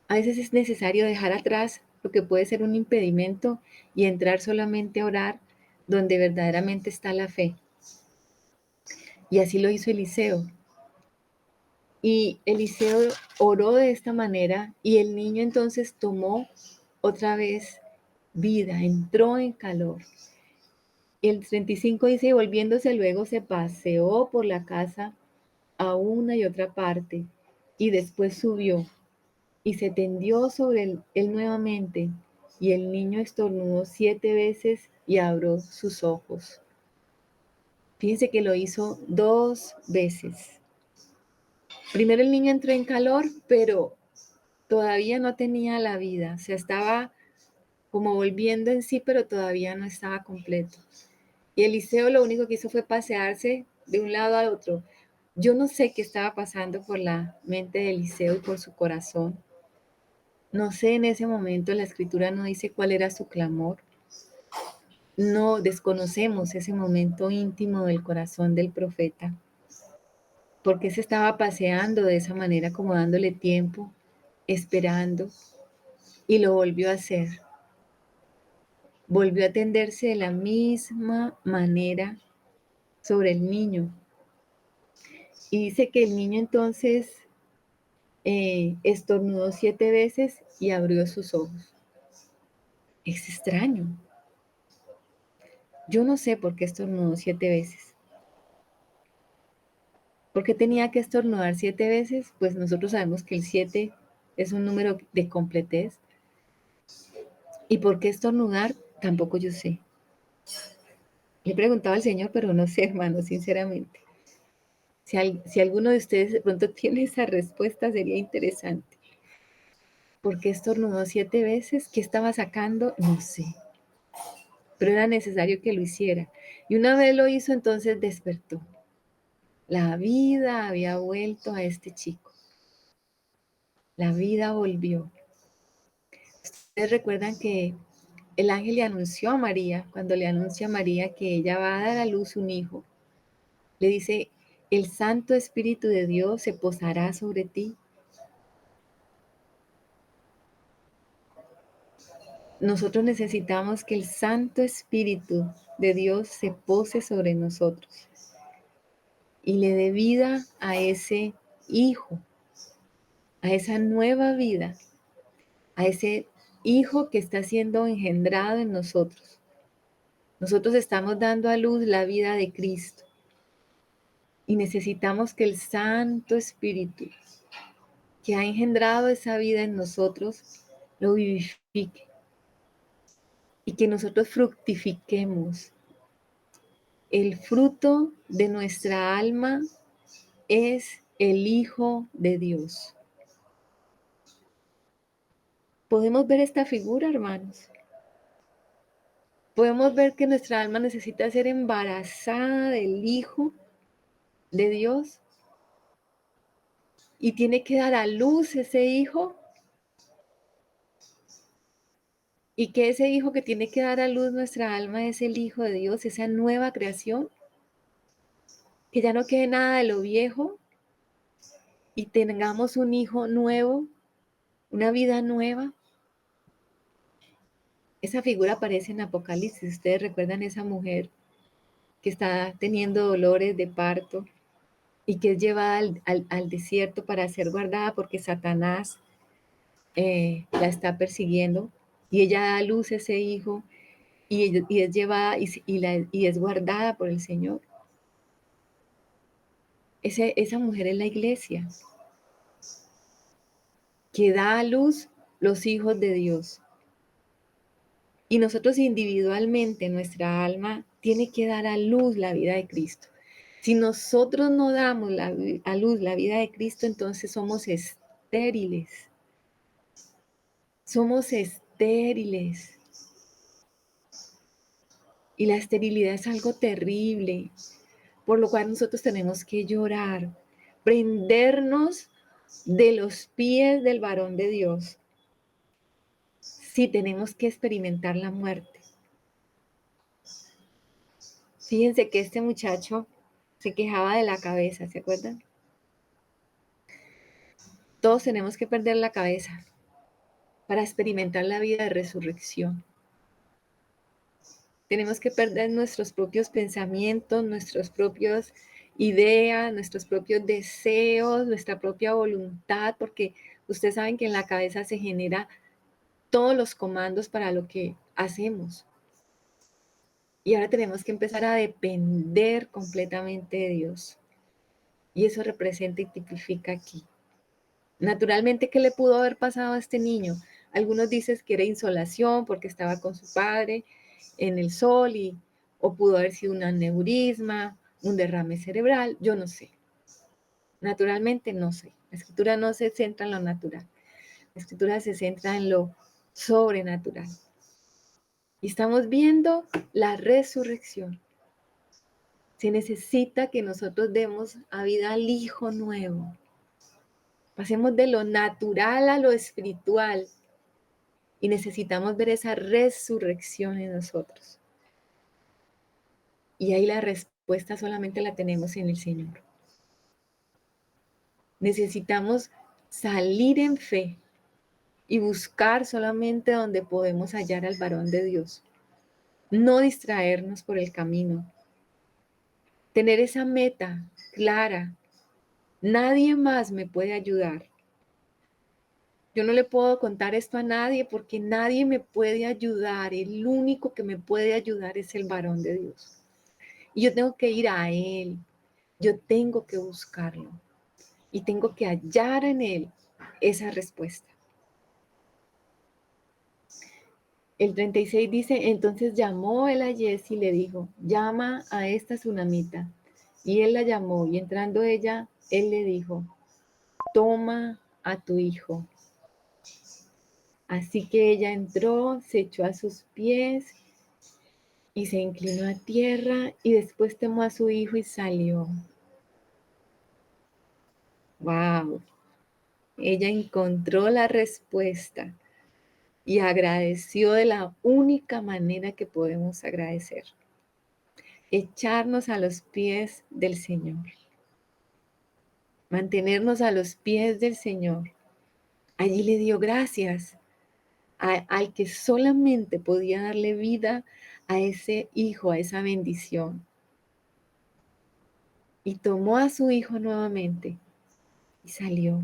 S1: A veces es necesario dejar atrás lo que puede ser un impedimento y entrar solamente a orar donde verdaderamente está la fe. Y así lo hizo Eliseo. Y Eliseo oró de esta manera y el niño entonces tomó otra vez vida, entró en calor. El 35 dice, y volviéndose luego se paseó por la casa a una y otra parte, y después subió, y se tendió sobre él nuevamente, y el niño estornudó 7 veces y abrió sus ojos. Fíjense que lo hizo 2 veces. Primero el niño entró en calor, pero todavía no tenía la vida, o sea, estaba como volviendo en sí, pero todavía no estaba completo. Y Eliseo lo único que hizo fue pasearse de un lado al otro. Yo no sé qué estaba pasando por la mente de Eliseo y por su corazón. No sé en ese momento, la escritura no dice cuál era su clamor. No desconocemos ese momento íntimo del corazón del profeta. ¿Por qué se estaba paseando de esa manera, como dándole tiempo, esperando? Y lo volvió a hacer. Volvió a tenderse de la misma manera sobre el niño. Y dice que el niño entonces estornudó 7 veces y abrió sus ojos. Es extraño. Yo no sé por qué estornudó 7 veces. ¿Por qué tenía que estornudar 7 veces? Pues nosotros sabemos que el 7 es un número de completez. ¿Y por qué estornudar? Tampoco yo sé. Le he preguntado al Señor, pero no sé, hermano, sinceramente. Si alguno de ustedes de pronto tiene esa respuesta, sería interesante. ¿Por qué estornudó 7 veces? ¿Qué estaba sacando? No sé. Pero era necesario que lo hiciera. Y una vez lo hizo, entonces despertó. La vida había vuelto a este chico. La vida volvió. Ustedes recuerdan que el ángel le anunció a María, cuando le anuncia a María que ella va a dar a luz un hijo, le dice, el Santo Espíritu de Dios se posará sobre ti. Nosotros necesitamos que el Santo Espíritu de Dios se pose sobre nosotros y le dé vida a ese hijo, a esa nueva vida, a ese hijo que está siendo engendrado en nosotros. Nosotros estamos dando a luz la vida de Cristo y necesitamos que el Santo Espíritu que ha engendrado esa vida en nosotros lo vivifique y que nosotros fructifiquemos. El fruto de nuestra alma es el Hijo de Dios. ¿Podemos ver esta figura, hermanos? Podemos ver que nuestra alma necesita ser embarazada del Hijo de Dios y tiene que dar a luz ese Hijo, y que ese Hijo que tiene que dar a luz nuestra alma es el Hijo de Dios, esa nueva creación, que ya no quede nada de lo viejo y tengamos un Hijo nuevo, una vida nueva. Esa figura aparece en Apocalipsis. Ustedes recuerdan esa mujer que está teniendo dolores de parto y que es llevada al desierto para ser guardada porque Satanás la está persiguiendo, y ella da a luz ese hijo y es llevada y es guardada por el Señor. Esa mujer es la iglesia que da a luz los hijos de Dios. Y nosotros individualmente, nuestra alma tiene que dar a luz la vida de Cristo. Si nosotros no damos a luz la vida de Cristo, entonces somos estériles. Somos estériles. Y la esterilidad es algo terrible, por lo cual nosotros tenemos que llorar, prendernos de los pies del varón de Dios, si tenemos que experimentar la muerte. Fíjense que este muchacho se quejaba de la cabeza, ¿se acuerdan? Todos tenemos que perder la cabeza para experimentar la vida de resurrección. Tenemos que perder nuestros propios pensamientos, nuestras propias ideas, nuestros propios deseos, nuestra propia voluntad, porque ustedes saben que en la cabeza se genera todos los comandos para lo que hacemos. Y ahora tenemos que empezar a depender completamente de Dios. Y eso representa y tipifica aquí. Naturalmente, ¿qué le pudo haber pasado a este niño? Algunos dicen que era insolación porque estaba con su padre en el sol, o pudo haber sido un aneurisma, un derrame cerebral, yo no sé. Naturalmente no sé. La escritura no se centra en lo natural. La escritura se centra en lo sobrenatural. Y estamos viendo la resurrección. Se necesita que nosotros demos a vida al Hijo nuevo. Pasemos de lo natural a lo espiritual. Y necesitamos ver esa resurrección en nosotros. Y ahí la respuesta solamente la tenemos en el Señor. Necesitamos salir en fe y buscar solamente donde podemos hallar al varón de Dios. No distraernos por el camino. Tener esa meta clara. Nadie más me puede ayudar. Yo no le puedo contar esto a nadie porque nadie me puede ayudar. El único que me puede ayudar es el varón de Dios. Y yo tengo que ir a Él. Yo tengo que buscarlo. Y tengo que hallar en Él esa respuesta. El 36 dice, entonces llamó él a Jesse y le dijo, llama a esta tsunamita. Y él la llamó y entrando ella, él le dijo, toma a tu hijo. Así que ella entró, se echó a sus pies y se inclinó a tierra y después tomó a su hijo y salió. ¡Wow! Ella encontró la respuesta y agradeció de la única manera que podemos agradecer. Echarnos a los pies del Señor. Mantenernos a los pies del Señor. Allí le dio gracias al que solamente podía darle vida a ese hijo, a esa bendición. Y tomó a su hijo nuevamente y salió.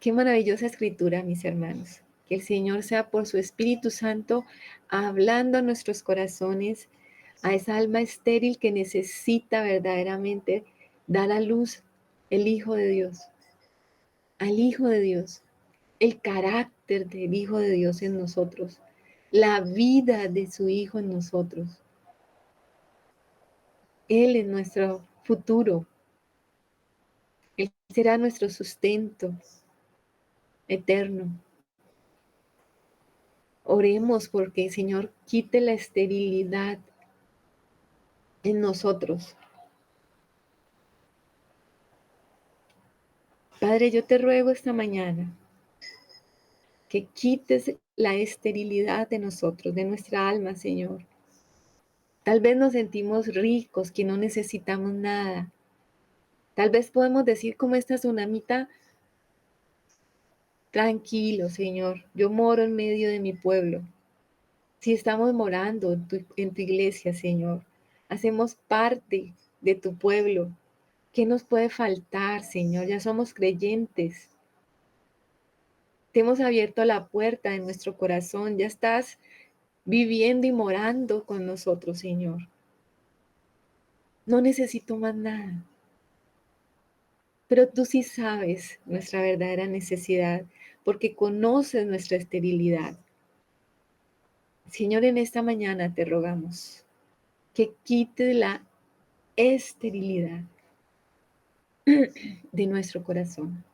S1: Qué maravillosa escritura, mis hermanos. Que el Señor sea por su Espíritu Santo hablando a nuestros corazones, a esa alma estéril que necesita verdaderamente dar a luz el Hijo de Dios, al Hijo de Dios, el carácter del Hijo de Dios en nosotros, la vida de su Hijo en nosotros. Él es nuestro futuro, Él será nuestro sustento eterno. Oremos porque el Señor quite la esterilidad en nosotros. Padre, yo te ruego esta mañana que quites la esterilidad de nosotros, de nuestra alma, Señor. Tal vez nos sentimos ricos, que no necesitamos nada. Tal vez podemos decir como esta tsunamita, tranquilo, Señor, yo moro en medio de mi pueblo. Si estamos morando en tu iglesia, Señor, hacemos parte de tu pueblo. ¿Qué nos puede faltar, Señor? Ya somos creyentes. Te hemos abierto la puerta de nuestro corazón. Ya estás viviendo y morando con nosotros, Señor. No necesito más nada. Pero tú sí sabes nuestra verdadera necesidad, porque conoces nuestra esterilidad. Señor, en esta mañana te rogamos que quites la esterilidad de nuestro corazón.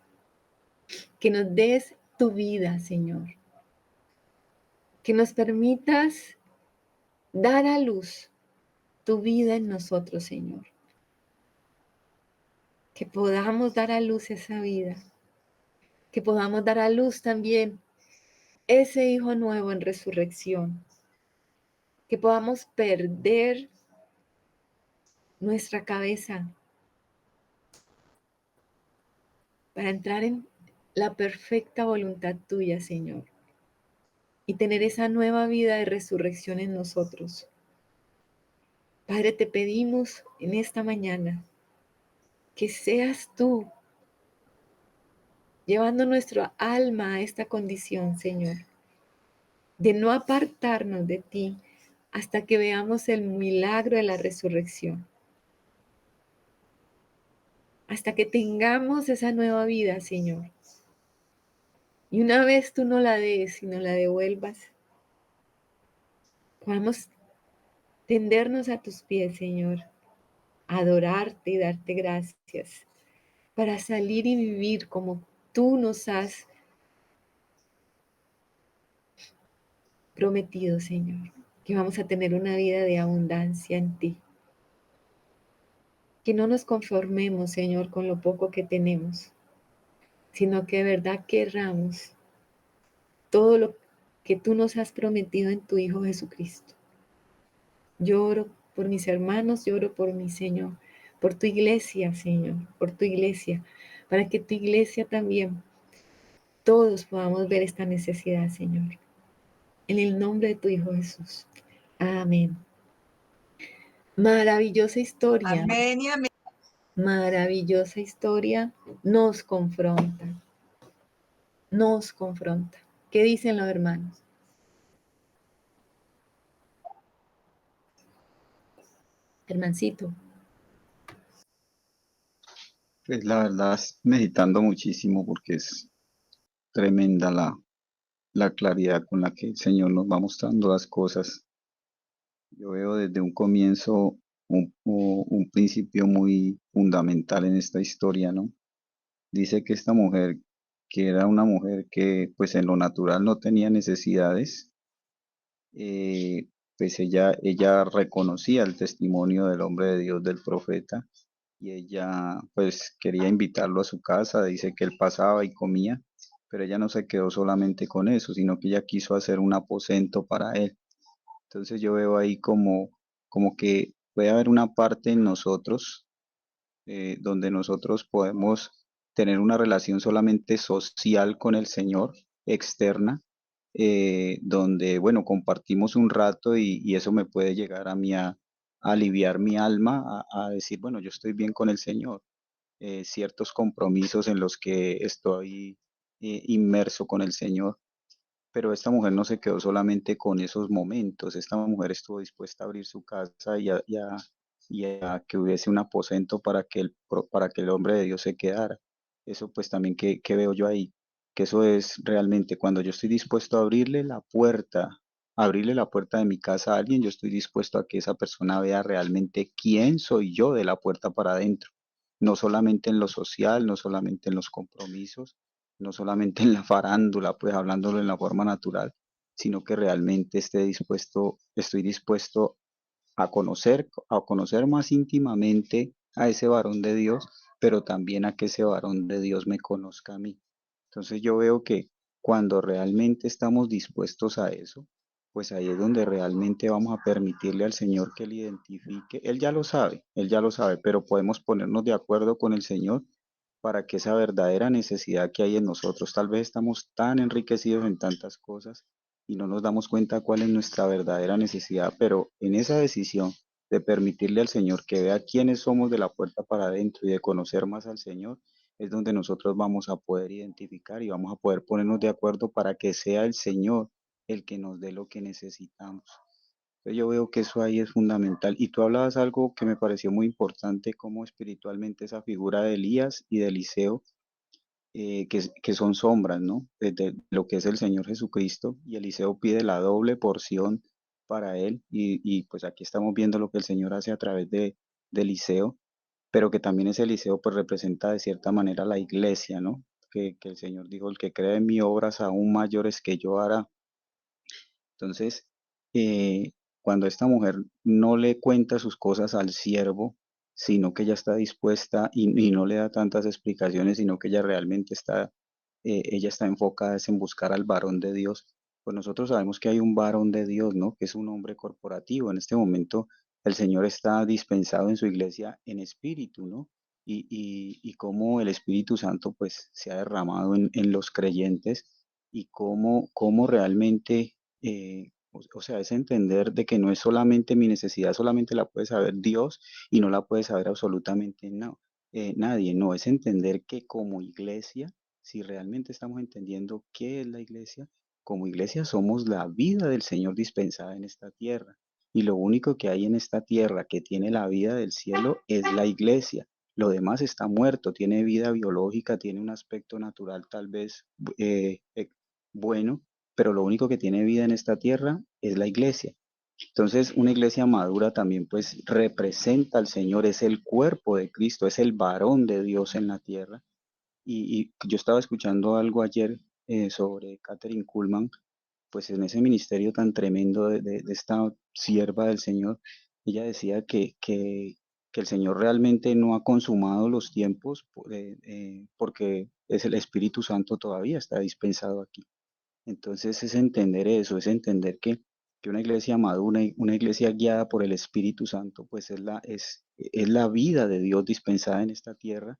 S1: Que nos des tu vida, Señor. Que nos permitas dar a luz tu vida en nosotros, Señor. Que podamos dar a luz esa vida. Que podamos dar a luz también ese Hijo nuevo en resurrección. Que podamos perder nuestra cabeza para entrar en la perfecta voluntad tuya, Señor. Y tener esa nueva vida de resurrección en nosotros. Padre, te pedimos en esta mañana que seas tú llevando nuestra alma a esta condición, Señor, de no apartarnos de ti hasta que veamos el milagro de la resurrección, hasta que tengamos esa nueva vida, Señor. Y una vez tú no la des y no la devuelvas, podamos tendernos a tus pies, Señor, adorarte y darte gracias para salir y vivir como tú nos has prometido, Señor, que vamos a tener una vida de abundancia en ti. Que no nos conformemos, Señor, con lo poco que tenemos, sino que de verdad querramos todo lo que tú nos has prometido en tu Hijo Jesucristo. Yo oro por mis hermanos, yo oro por mi Señor, por tu iglesia, Señor, por tu iglesia, para que tu iglesia también, todos podamos ver esta necesidad, Señor. En el nombre de tu Hijo Jesús. Amén. Maravillosa historia,
S3: Amén y amén.
S1: maravillosa historia nos confronta, nos confronta. ¿Qué dicen los hermanos? Hermancito.
S4: Pues la verdad, meditando muchísimo porque es tremenda la claridad con la que el Señor nos va mostrando las cosas. Yo veo desde un comienzo un principio muy fundamental en esta historia, ¿no? Dice que esta mujer, que era una mujer que pues en lo natural no tenía necesidades, eh, pues ella reconocía el testimonio del hombre de Dios, del profeta, y ella pues quería invitarlo a su casa, dice que él pasaba y comía, pero ella no se quedó solamente con eso, sino que ella quiso hacer un aposento para él. Entonces yo veo ahí como que puede haber una parte en nosotros donde nosotros podemos tener una relación solamente social con el Señor, externa, donde, bueno, compartimos un rato y eso me puede llegar a mí a aliviar mi alma, a decir, bueno, yo estoy bien con el Señor. Ciertos compromisos en los que estoy inmerso con el Señor, pero esta mujer no se quedó solamente con esos momentos, esta mujer estuvo dispuesta a abrir su casa y a que hubiese un aposento para que el hombre de Dios se quedara. Eso pues también que veo yo ahí, que eso es realmente cuando yo estoy dispuesto a abrirle la puerta de mi casa a alguien, yo estoy dispuesto a que esa persona vea realmente quién soy yo de la puerta para adentro, no solamente en lo social, no solamente en los compromisos, no solamente en la farándula, pues hablándolo en la forma natural, sino que realmente estoy dispuesto a conocer más íntimamente a ese varón de Dios, pero también a que ese varón de Dios me conozca a mí. Entonces yo veo que cuando realmente estamos dispuestos a eso, pues ahí es donde realmente vamos a permitirle al Señor que Él identifique. Él ya lo sabe, pero podemos ponernos de acuerdo con el Señor para que esa verdadera necesidad que hay en nosotros, tal vez estamos tan enriquecidos en tantas cosas y no nos damos cuenta cuál es nuestra verdadera necesidad, pero en esa decisión de permitirle al Señor que vea quiénes somos de la puerta para adentro y de conocer más al Señor, es donde nosotros vamos a poder identificar y vamos a poder ponernos de acuerdo para que sea el Señor el que nos dé lo que necesitamos. Entonces yo veo que eso ahí es fundamental. Y tú hablabas algo que me pareció muy importante, como espiritualmente esa figura de Elías y de Eliseo, que son sombras, ¿no? De lo que es el Señor Jesucristo. Y Eliseo pide la doble porción para él. Y pues aquí estamos viendo lo que el Señor hace a través de Eliseo, pero que también ese Eliseo pues representa de cierta manera la iglesia, ¿no? Que el Señor dijo, el que cree en mí obras aún mayores que yo hará. Entonces, eh, cuando esta mujer no le cuenta sus cosas al siervo, sino que ella está dispuesta y no le da tantas explicaciones, sino que ella realmente ella está enfocada es en buscar al varón de Dios. Pues nosotros sabemos que hay un varón de Dios, ¿no? Que es un hombre corporativo. En este momento el Señor está dispensado en su iglesia en espíritu, ¿no? Y cómo el Espíritu Santo pues se ha derramado en los creyentes y cómo realmente o sea, es entender de que no es solamente mi necesidad, solamente la puede saber Dios y no la puede saber absolutamente nadie. No, es entender que como iglesia, si realmente estamos entendiendo qué es la iglesia, como iglesia somos la vida del Señor dispensada en esta tierra. Y lo único que hay en esta tierra que tiene la vida del cielo es la iglesia. Lo demás está muerto, tiene vida biológica, tiene un aspecto natural tal vez bueno, pero lo único que tiene vida en esta tierra es la iglesia. Entonces, una iglesia madura también pues representa al Señor, es el cuerpo de Cristo, es el varón de Dios en la tierra. Y yo estaba escuchando algo ayer sobre Catherine Kuhlman, pues en ese ministerio tan tremendo de esta sierva del Señor, ella decía que el Señor realmente no ha consumado los tiempos porque es el Espíritu Santo todavía está dispensado aquí. Entonces es entender eso, es entender que que una iglesia madura, una iglesia guiada por el Espíritu Santo, pues es la vida de Dios dispensada en esta tierra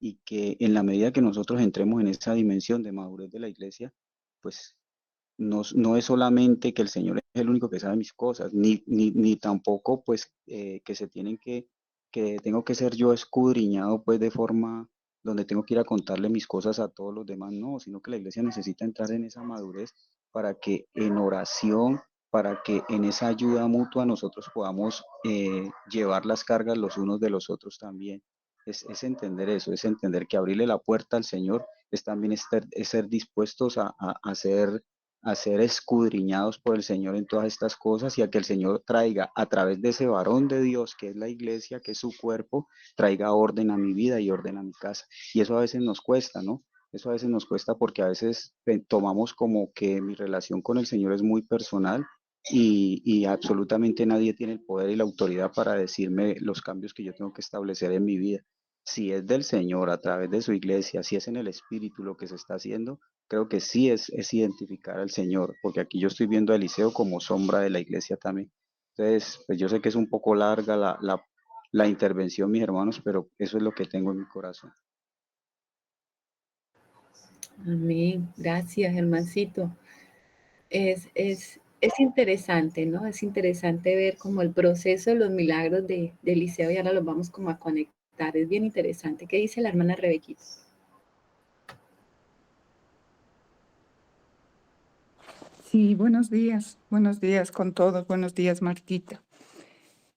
S4: y que en la medida que nosotros entremos en esa dimensión de madurez de la iglesia, pues no es solamente que el Señor es el único que sabe mis cosas, ni tampoco pues que que tengo que ser yo escudriñado pues de forma donde tengo que ir a contarle mis cosas a todos los demás, no, sino que la iglesia necesita entrar en esa madurez para que en oración, para que en esa ayuda mutua nosotros podamos llevar las cargas los unos de los otros también. Es entender eso, es entender que abrirle la puerta al Señor es también es ser dispuestos a ser escudriñados por el Señor en todas estas cosas y a que el Señor traiga a través de ese varón de Dios, que es la iglesia, que es su cuerpo, traiga orden a mi vida y orden a mi casa. Y eso a veces nos cuesta, ¿no? Eso a veces nos cuesta porque a veces tomamos como que mi relación con el Señor es muy personal y absolutamente nadie tiene el poder y la autoridad para decirme los cambios que yo tengo que establecer en mi vida. Si es del Señor a través de su iglesia, si es en el Espíritu lo que se está haciendo, creo que sí es identificar al Señor, porque aquí yo estoy viendo a Eliseo como sombra de la iglesia también. Entonces, pues yo sé que es un poco larga la intervención, mis hermanos, pero eso es lo que tengo en mi corazón.
S1: Amén. Gracias, hermancito. Es interesante, ¿no? Es interesante ver como el proceso de los milagros de Eliseo y ahora los vamos como a conectar. Es bien interesante. ¿Qué dice la hermana Rebequita?
S3: Sí, buenos días con todos, buenos días, Martita.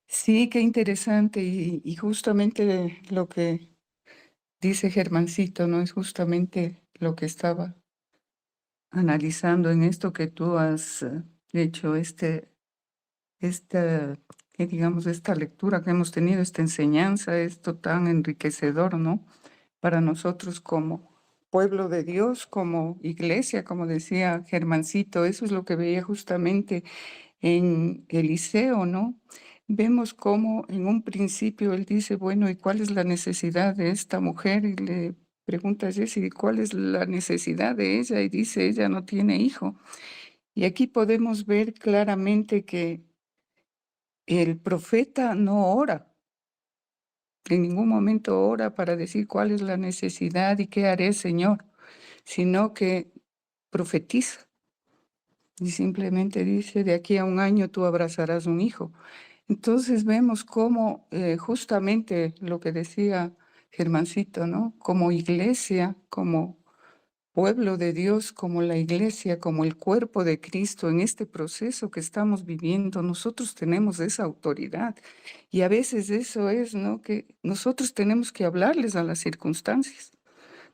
S3: Sí, qué interesante y justamente lo que dice Germancito, ¿no? Es justamente lo que estaba analizando en esto que tú has hecho, esta, digamos, esta lectura que hemos tenido, esta enseñanza, esto tan enriquecedor, ¿no? Para nosotros como pueblo de Dios, como iglesia, como decía Germancito, eso es lo que veía justamente en Eliseo, ¿no? Vemos cómo en un principio él dice, bueno, ¿y cuál es la necesidad de esta mujer? Y le pregunta a Jesse, ¿cuál es la necesidad de ella? Y dice, ella no tiene hijo. Y aquí podemos ver claramente que el profeta no ora, en ningún momento ora para decir cuál es la necesidad y qué haré, Señor, sino que profetiza y simplemente dice, de aquí a un año tú abrazarás un hijo. Entonces vemos cómo justamente lo que decía Germancito, ¿no? Como iglesia, como pueblo de Dios, como la iglesia, como el cuerpo de Cristo, en este proceso que estamos viviendo, nosotros tenemos esa autoridad. Y a veces eso es, ¿no? Que nosotros tenemos que hablarles a las circunstancias.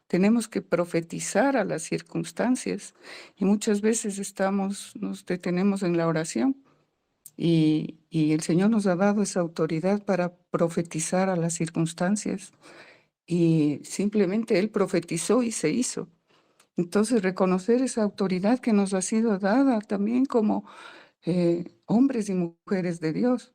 S3: Tenemos que profetizar a las circunstancias y muchas veces nos detenemos en la oración y el Señor nos ha dado esa autoridad para profetizar a las circunstancias y simplemente Él profetizó y se hizo. Entonces, reconocer esa autoridad que nos ha sido dada también como hombres y mujeres de Dios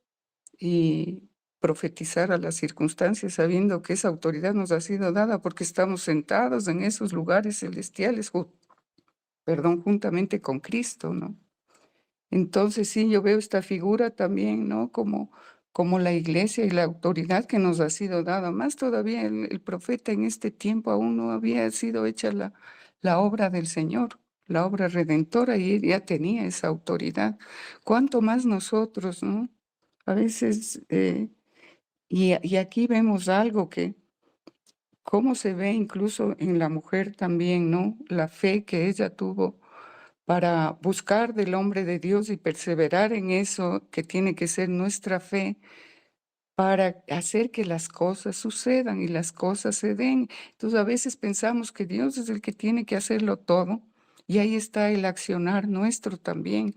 S3: y profetizar a las circunstancias sabiendo que esa autoridad nos ha sido dada porque estamos sentados en esos lugares celestiales, juntamente con Cristo, ¿no? Entonces, sí, yo veo esta figura también, ¿no? Como la iglesia y la autoridad que nos ha sido dada. Más todavía el profeta en este tiempo aún no había sido hecha la obra del Señor, la obra redentora, y él ya tenía esa autoridad. ¿Cuánto más nosotros, no? A veces, y aquí vemos algo que, cómo se ve incluso en la mujer también, ¿no? La fe que ella tuvo para buscar del hombre de Dios y perseverar en eso que tiene que ser nuestra fe para hacer que las cosas sucedan y las cosas se den. Entonces, a veces pensamos que Dios es el que tiene que hacerlo todo y ahí está el accionar nuestro también,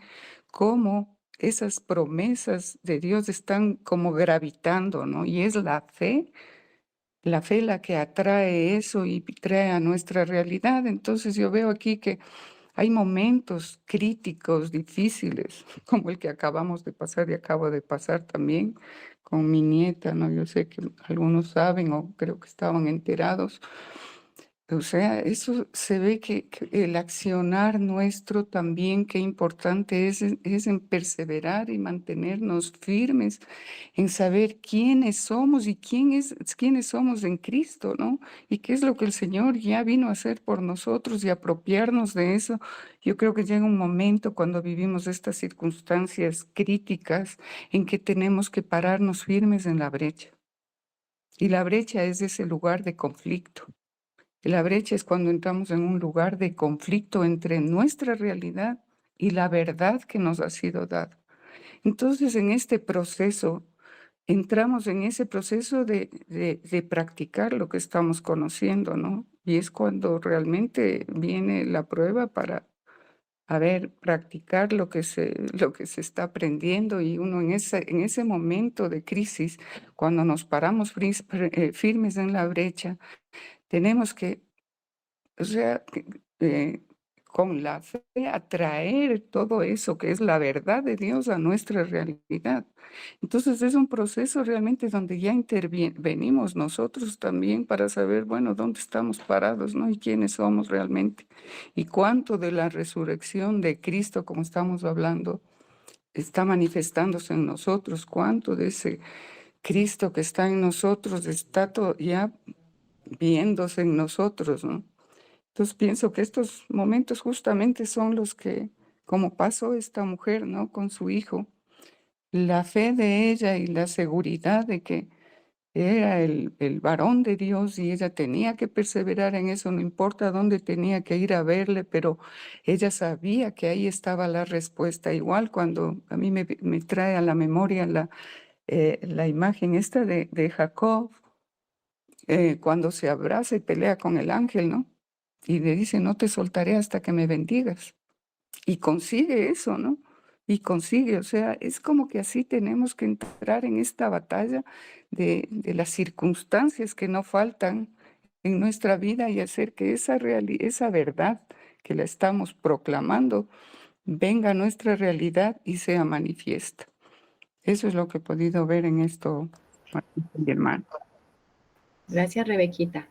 S3: cómo esas promesas de Dios están como gravitando, ¿no? Y es la fe la que atrae eso y trae a nuestra realidad. Entonces, yo veo aquí que hay momentos críticos, difíciles, como el que acabamos de pasar y acabo de pasar también con mi nieta, ¿no? Yo sé que algunos saben o creo que estaban enterados, O sea, eso se ve que el accionar nuestro también, qué importante es en perseverar y mantenernos firmes, en saber quiénes somos y quiénes somos en Cristo, ¿no? Y qué es lo que el Señor ya vino a hacer por nosotros y apropiarnos de eso. Yo creo que llega un momento cuando vivimos estas circunstancias críticas en que tenemos que pararnos firmes en la brecha. Y la brecha es ese lugar de conflicto. La brecha es cuando entramos en un lugar de conflicto entre nuestra realidad y la verdad que nos ha sido dada. Entonces, en este proceso, entramos en ese proceso de practicar lo que estamos conociendo, ¿no? Y es cuando realmente viene la prueba para, a ver, practicar lo que se está aprendiendo y uno en ese momento de crisis, cuando nos paramos firmes en la brecha, tenemos que, o sea, con la fe atraer todo eso que es la verdad de Dios a nuestra realidad. Entonces es un proceso realmente donde ya intervenimos nosotros también para saber, bueno, dónde estamos parados, ¿no? Y quiénes somos realmente. Y cuánto de la resurrección de Cristo, como estamos hablando, está manifestándose en nosotros, cuánto de ese Cristo que está en nosotros está ya viéndose en nosotros, ¿no? Entonces pienso que estos momentos justamente son los que, como pasó esta mujer, ¿no? Con su hijo, la fe de ella y la seguridad de que era el varón de Dios y ella tenía que perseverar en eso, no importa dónde tenía que ir a verle, pero ella sabía que ahí estaba la respuesta. Igual cuando a mí me trae a la memoria la imagen esta de Jacob, cuando se abraza y pelea con el ángel, ¿no? Y le dice, no te soltaré hasta que me bendigas. Y consigue eso, ¿no? Y consigue, o sea, es como que así tenemos que entrar en esta batalla de las circunstancias que no faltan en nuestra vida y hacer que esa verdad que la estamos proclamando venga a nuestra realidad y sea manifiesta. Eso es lo que he podido ver en esto, Martita y hermano.
S1: Gracias, Rebequita.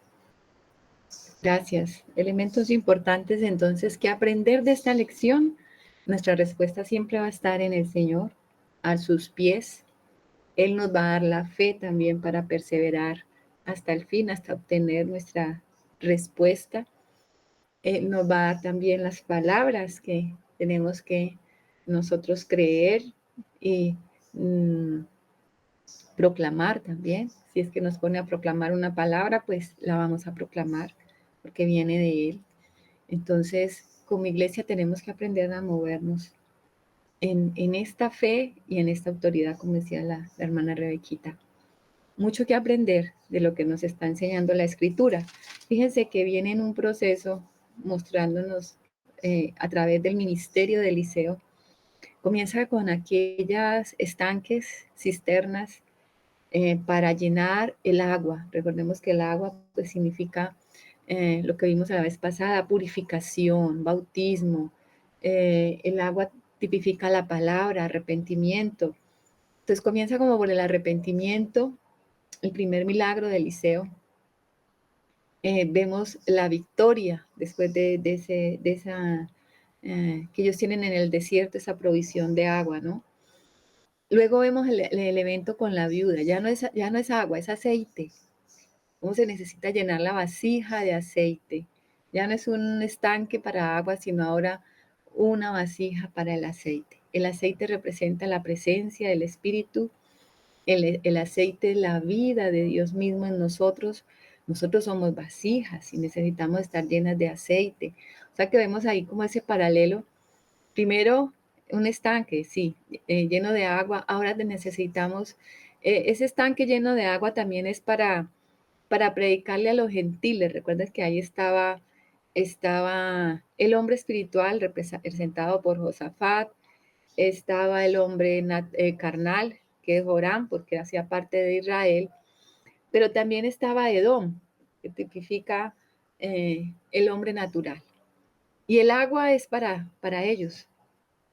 S1: Gracias. Elementos importantes entonces que aprender de esta lección. Nuestra respuesta siempre va a estar en el Señor, a sus pies. Él nos va a dar la fe también para perseverar hasta el fin, hasta obtener nuestra respuesta. Él nos va a dar también las palabras que tenemos que nosotros creer y proclamar también. Si es que nos pone a proclamar una palabra, pues la vamos a proclamar porque viene de Él. Entonces, como iglesia tenemos que aprender a movernos en esta fe y en esta autoridad, como decía la hermana Rebequita. Mucho que aprender de lo que nos está enseñando la escritura. Fíjense que viene en un proceso mostrándonos a través del ministerio de Eliseo. Comienza con aquellas estanques, cisternas, para llenar el agua. Recordemos que el agua pues significa lo que vimos la vez pasada, purificación, bautismo. El agua tipifica la palabra, arrepentimiento. Entonces comienza como por el arrepentimiento, el primer milagro de Eliseo. Vemos la victoria después de esa, que ellos tienen en el desierto, esa provisión de agua, ¿no? Luego vemos el evento con la viuda, ya no es agua, es aceite. Cómo se necesita llenar la vasija de aceite. Ya no es un estanque para agua, sino ahora una vasija para el aceite. El aceite representa la presencia del Espíritu. El aceite es la vida de Dios mismo en nosotros. Nosotros somos vasijas y necesitamos estar llenas de aceite. O sea que vemos ahí como ese paralelo. Primero, un estanque, sí, lleno de agua. Ahora necesitamos, ese estanque lleno de agua también es para predicarle a los gentiles. Recuerdas que ahí estaba el hombre espiritual representado por Josafat, estaba el hombre carnal, que es Joram, porque hacía parte de Israel, pero también estaba Edom, que tipifica el hombre natural. Y el agua es para ellos.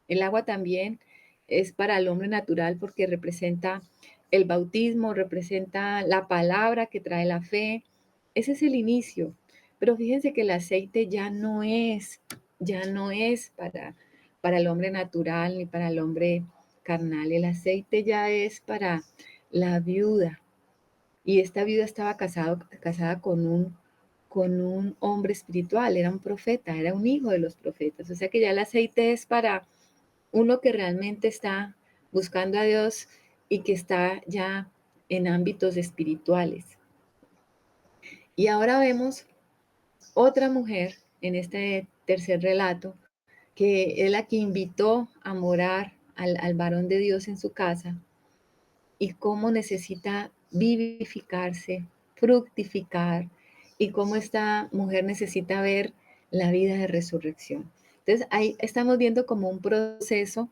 S1: El agua también es para el hombre natural porque representa el bautismo, representa la palabra que trae la fe. Ese es el inicio. Pero fíjense que el aceite ya no es para el hombre natural ni para el hombre carnal. El aceite ya es para la viuda. Y esta viuda estaba casada con un hombre espiritual, era un profeta, era un hijo de los profetas. O sea que ya el aceite es para uno que realmente está buscando a Dios y que está ya en ámbitos espirituales. Y ahora vemos otra mujer en este tercer relato, que es la que invitó a morar al varón de Dios en su casa y cómo necesita vivificarse, fructificar y cómo esta mujer necesita ver la vida de resurrección. Entonces ahí estamos viendo como un proceso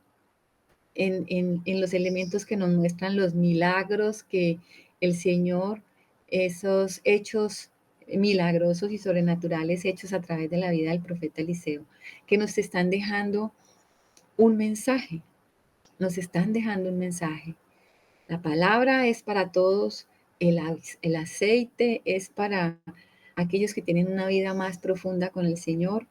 S1: en los elementos que nos muestran los milagros que el Señor, esos hechos milagrosos y sobrenaturales hechos a través de la vida del profeta Eliseo, que nos están dejando un mensaje, nos están dejando un mensaje. La palabra es para todos, el aceite es para aquellos que tienen una vida más profunda con el Señor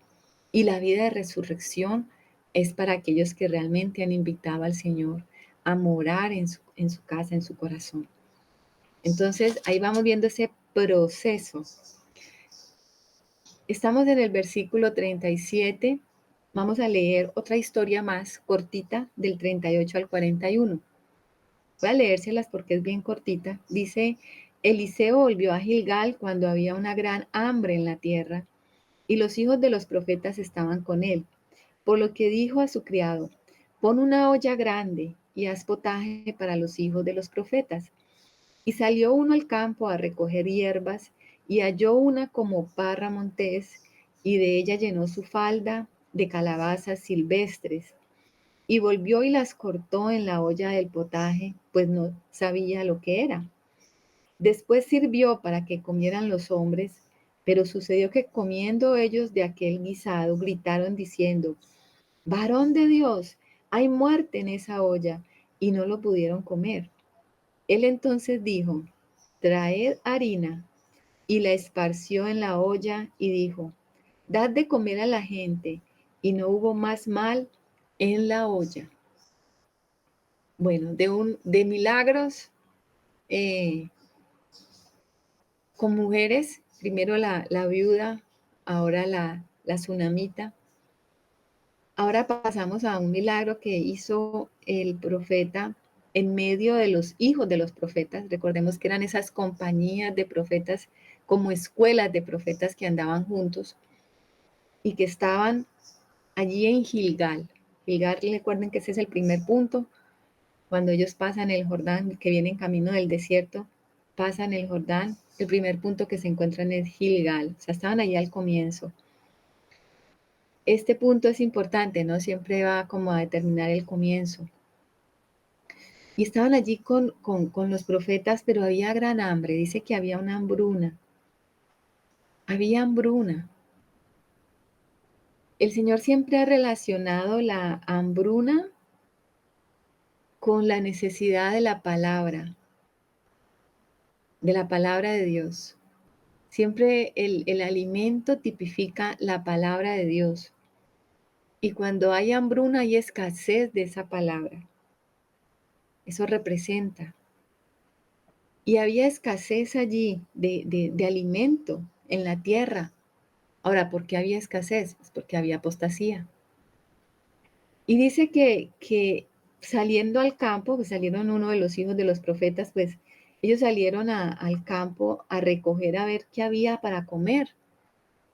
S1: y la vida de resurrección es para aquellos que realmente han invitado al Señor a morar en su casa, en su corazón. Entonces, ahí vamos viendo ese proceso. Estamos en el versículo 37. Vamos a leer otra historia más cortita del 38 al 41. Voy a leérselas porque es bien cortita. Dice, Eliseo volvió a Gilgal cuando había una gran hambre en la tierra y los hijos de los profetas estaban con él. Por lo que dijo a su criado, pon una olla grande y haz potaje para los hijos de los profetas. Y salió uno al campo a recoger hierbas y halló una como parra montés y de ella llenó su falda de calabazas silvestres y volvió y las cortó en la olla del potaje, pues no sabía lo que era. Después sirvió para que comieran los hombres, pero sucedió que comiendo ellos de aquel guisado, gritaron diciendo, varón de Dios, hay muerte en esa olla, y no lo pudieron comer. Él entonces dijo, traed harina, y la esparció en la olla, y dijo, dad de comer a la gente, y no hubo más mal en la olla. Bueno, de milagros con mujeres, primero la viuda, ahora la tsunamita. Ahora pasamos a un milagro que hizo el profeta en medio de los hijos de los profetas. Recordemos que eran esas compañías de profetas, como escuelas de profetas que andaban juntos y que estaban allí en Gilgal. Gilgal, recuerden que ese es el primer punto. Cuando ellos pasan el Jordán, que vienen camino del desierto, pasan el Jordán, el primer punto que se encuentran es Gilgal. O sea, estaban allí al comienzo. Este punto es importante, ¿no? Siempre va como a determinar el comienzo. Y estaban allí con los profetas, pero había gran hambre. Dice que había una hambruna. Había hambruna. El Señor siempre ha relacionado la hambruna con la necesidad de la palabra de Dios. Siempre el alimento tipifica la palabra de Dios. Y cuando hay hambruna hay escasez de esa palabra. Eso representa. Y había escasez allí de alimento en la tierra. Ahora, ¿por qué había escasez? Pues porque había apostasía. Y dice que saliendo al campo, pues salieron uno de los hijos de los profetas, pues ellos salieron al campo a recoger a ver qué había para comer.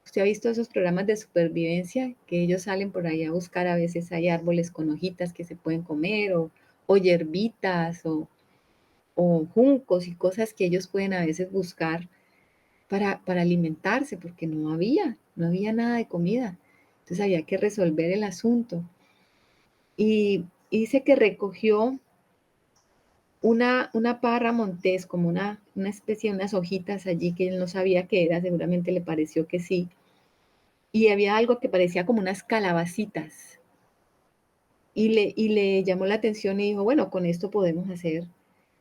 S1: Usted ha visto esos programas de supervivencia que ellos salen por ahí a buscar, a veces hay árboles con hojitas que se pueden comer o hierbitas o juncos y cosas que ellos pueden a veces buscar para alimentarse porque no había nada de comida. Entonces había que resolver el asunto. Y dice que recogió una parra montés, como una especie de unas hojitas allí que él no sabía qué era, seguramente le pareció que sí. Y había algo que parecía como unas calabacitas. Y le llamó la atención y dijo, bueno, con esto podemos hacer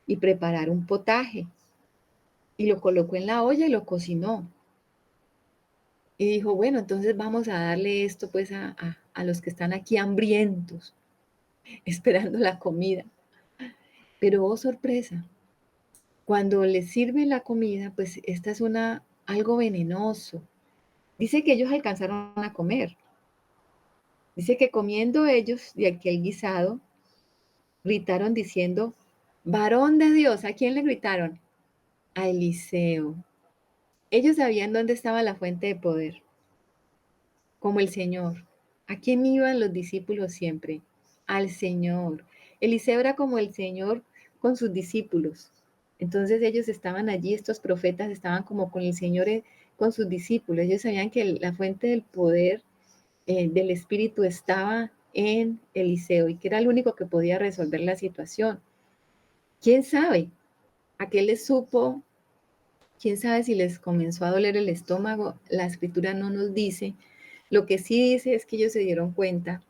S1: y preparar un potaje. Y lo colocó en la olla y lo cocinó. Y dijo, bueno, entonces vamos a darle esto pues a los que están aquí hambrientos, esperando la comida. Pero oh sorpresa, cuando les sirven la comida, pues esta es algo venenoso. Dice que ellos alcanzaron a comer. Dice que comiendo ellos de aquel guisado, gritaron diciendo, varón de Dios, ¿a quién le gritaron? A Eliseo. Ellos sabían dónde estaba la fuente de poder, como el Señor. ¿A quién iban los discípulos siempre? Al Señor. Eliseo era como el Señor con sus discípulos. Entonces ellos estaban allí, estos profetas estaban como con el Señor, con sus discípulos. Ellos sabían que la fuente del poder del Espíritu estaba en Eliseo y que era el único que podía resolver la situación. ¿Quién sabe? ¿A qué les supo? ¿Quién sabe si les comenzó a doler el estómago? La escritura no nos dice. Lo que sí dice es que ellos se dieron cuenta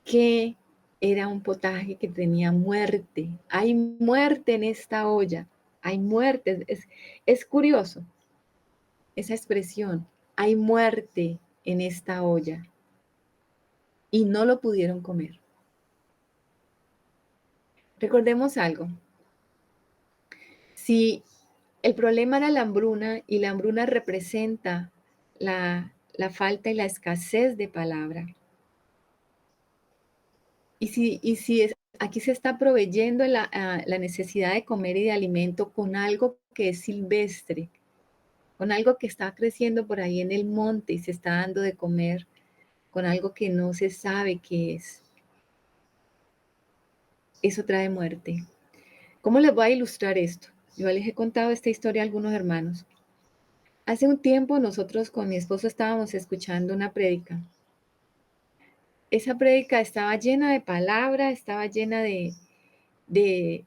S1: que era un potaje que tenía muerte. Hay muerte en esta olla. Hay muerte. Es curioso esa expresión. Hay muerte en esta olla. Y no lo pudieron comer. Recordemos algo. Si el problema era la hambruna y la hambruna representa la falta y la escasez de palabra, aquí se está proveyendo la necesidad de comer y de alimento con algo que es silvestre, con algo que está creciendo por ahí en el monte y se está dando de comer, con algo que no se sabe qué es. Eso trae muerte. ¿Cómo les voy a ilustrar esto? Yo les he contado esta historia a algunos hermanos. Hace un tiempo nosotros con mi esposo estábamos escuchando una prédica. Esa prédica estaba llena de palabra, estaba llena de, de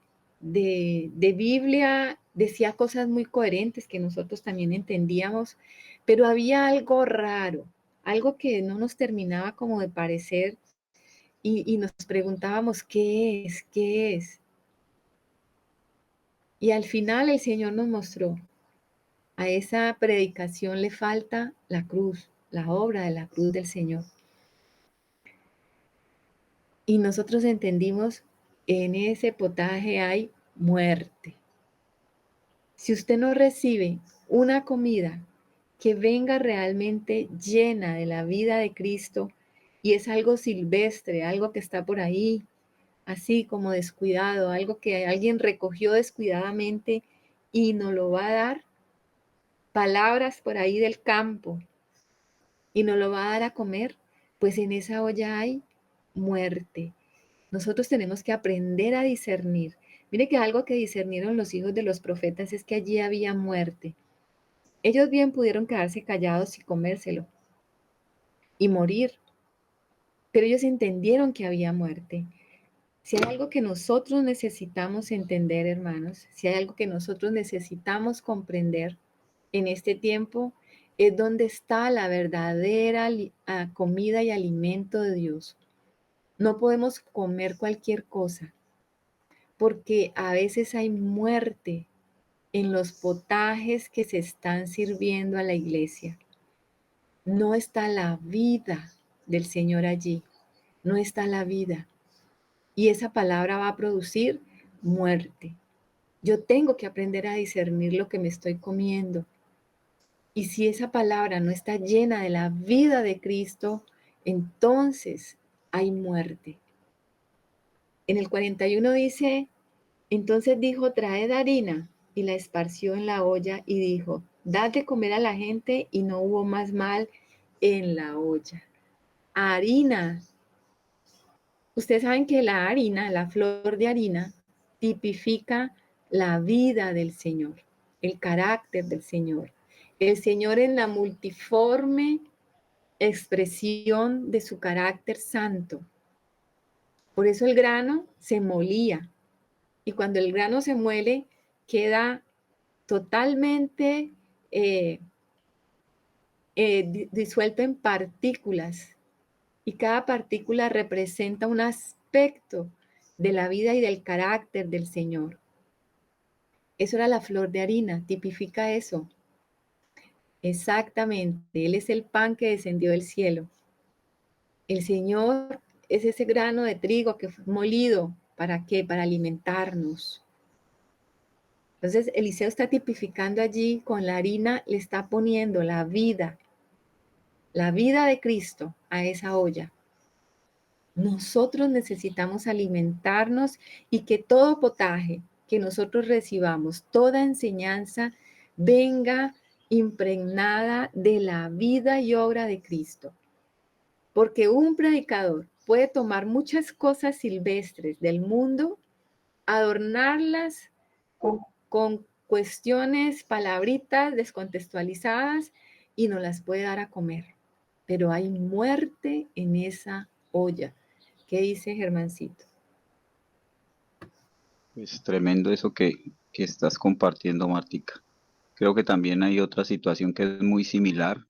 S1: Biblia, decía cosas muy coherentes que nosotros también entendíamos, pero había algo raro, algo que no nos terminaba como de parecer y nos preguntábamos, ¿qué es? ¿Qué es? Y al final el Señor nos mostró, a esa predicación le falta la cruz, la obra de la cruz del Señor. Y nosotros entendimos, en ese potaje hay muerte. Si usted no recibe una comida que venga realmente llena de la vida de Cristo y es algo silvestre, algo que está por ahí, así como descuidado, algo que alguien recogió descuidadamente y nos lo va a dar, palabras por ahí del campo, y nos lo va a dar a comer, pues en esa olla hay muerte. Nosotros tenemos que aprender a discernir. Mire que algo que discernieron los hijos de los profetas es que allí había muerte. Ellos bien pudieron quedarse callados y comérselo y morir, pero ellos entendieron que había muerte. Si hay algo que nosotros necesitamos entender, hermanos, si hay algo que nosotros necesitamos comprender en este tiempo, es dónde está la verdadera comida y alimento de Dios. No podemos comer cualquier cosa, porque a veces hay muerte en los potajes que se están sirviendo a la iglesia. No está la vida del Señor allí, no está la vida. Y esa palabra va a producir muerte. Yo tengo que aprender a discernir lo que me estoy comiendo. Y si esa palabra no está llena de la vida de Cristo, entonces hay muerte. En el 41 dice, entonces dijo, traed harina, y la esparció en la olla y dijo, dad de comer a la gente, y no hubo más mal en la olla. Harina. Ustedes saben que la harina, la flor de harina, tipifica la vida del Señor, el carácter del Señor. El Señor en la multiforme expresión de su carácter santo. Por eso el grano se molía. Y cuando el grano se muele, queda totalmente eh, disuelto en partículas. Y cada partícula representa un aspecto de la vida y del carácter del Señor. Eso era la flor de harina, tipifica eso. Exactamente, Él es el pan que descendió del cielo. El Señor es ese grano de trigo que fue molido. ¿Para qué? Para alimentarnos. Entonces, Eliseo está tipificando allí con la harina, le está poniendo la vida de Cristo a esa olla. Nosotros necesitamos alimentarnos y que todo potaje que nosotros recibamos, toda enseñanza, venga impregnada de la vida y obra de Cristo. Porque un predicador puede tomar muchas cosas silvestres del mundo, adornarlas con cuestiones, palabritas descontextualizadas y nos las puede dar a comer. Pero hay muerte en esa olla. ¿Qué dice Germancito?
S4: Es tremendo eso que estás compartiendo, Martica. Creo que también hay otra situación que es muy similar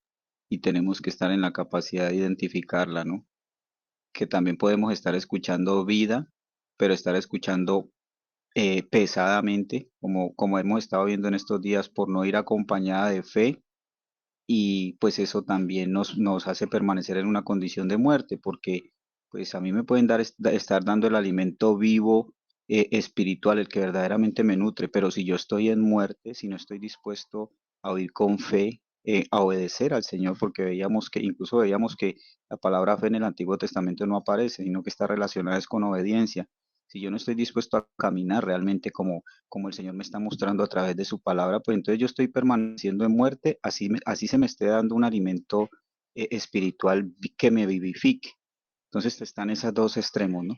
S4: y tenemos que estar en la capacidad de identificarla, ¿no? Que también podemos estar escuchando vida, pero estar escuchando pesadamente, como hemos estado viendo en estos días, por no ir acompañada de fe, y pues eso también nos hace permanecer en una condición de muerte, porque pues a mí me pueden estar dando el alimento vivo, espiritual, el que verdaderamente me nutre, pero si yo estoy en muerte, si no estoy dispuesto a oír con fe, a obedecer al Señor, porque incluso veíamos que la palabra fe en el Antiguo Testamento no aparece, sino que está relacionada es con obediencia. Si yo no estoy dispuesto a caminar realmente como el Señor me está mostrando a través de su palabra, pues entonces yo estoy permaneciendo en muerte, así se me esté dando un alimento espiritual que me vivifique. Entonces están esos dos extremos, ¿no?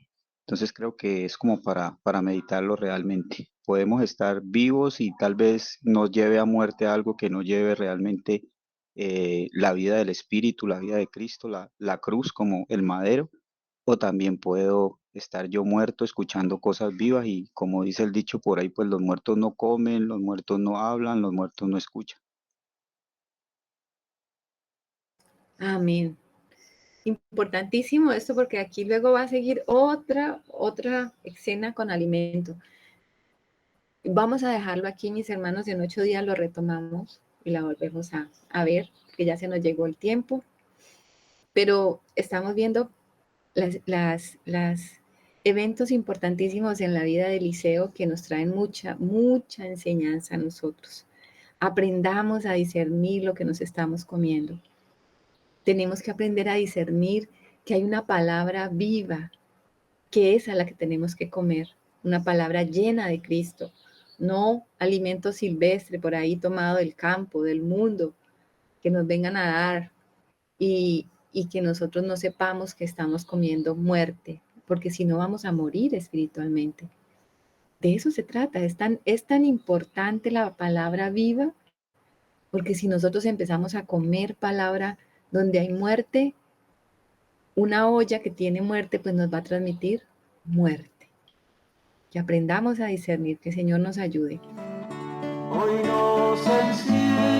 S4: Entonces creo que es como para meditarlo realmente. Podemos estar vivos y tal vez nos lleve a muerte algo que no lleve realmente la vida del Espíritu, la vida de Cristo, la cruz como el madero, o también puedo estar yo muerto escuchando cosas vivas y como dice el dicho por ahí, pues los muertos no comen, los muertos no hablan, los muertos no escuchan.
S1: Amén. Importantísimo esto porque aquí luego va a seguir otra escena con alimento. Vamos a dejarlo aquí, mis hermanos, en 8 días lo retomamos y la volvemos a ver, que ya se nos llegó el tiempo. Pero estamos viendo las eventos importantísimos en la vida de Eliseo que nos traen mucha enseñanza a nosotros. Aprendamos a discernir lo que nos estamos comiendo. Tenemos que aprender a discernir que hay una palabra viva, que es a la que tenemos que comer, una palabra llena de Cristo, no alimento silvestre por ahí tomado del campo, del mundo, que nos vengan a dar y que nosotros no sepamos que estamos comiendo muerte, porque si no vamos a morir espiritualmente. De eso se trata, es tan importante la palabra viva, porque si nosotros empezamos a comer palabra donde hay muerte, una olla que tiene muerte, pues nos va a transmitir muerte. Que aprendamos a discernir, que el Señor nos ayude.
S5: Hoy nos enciende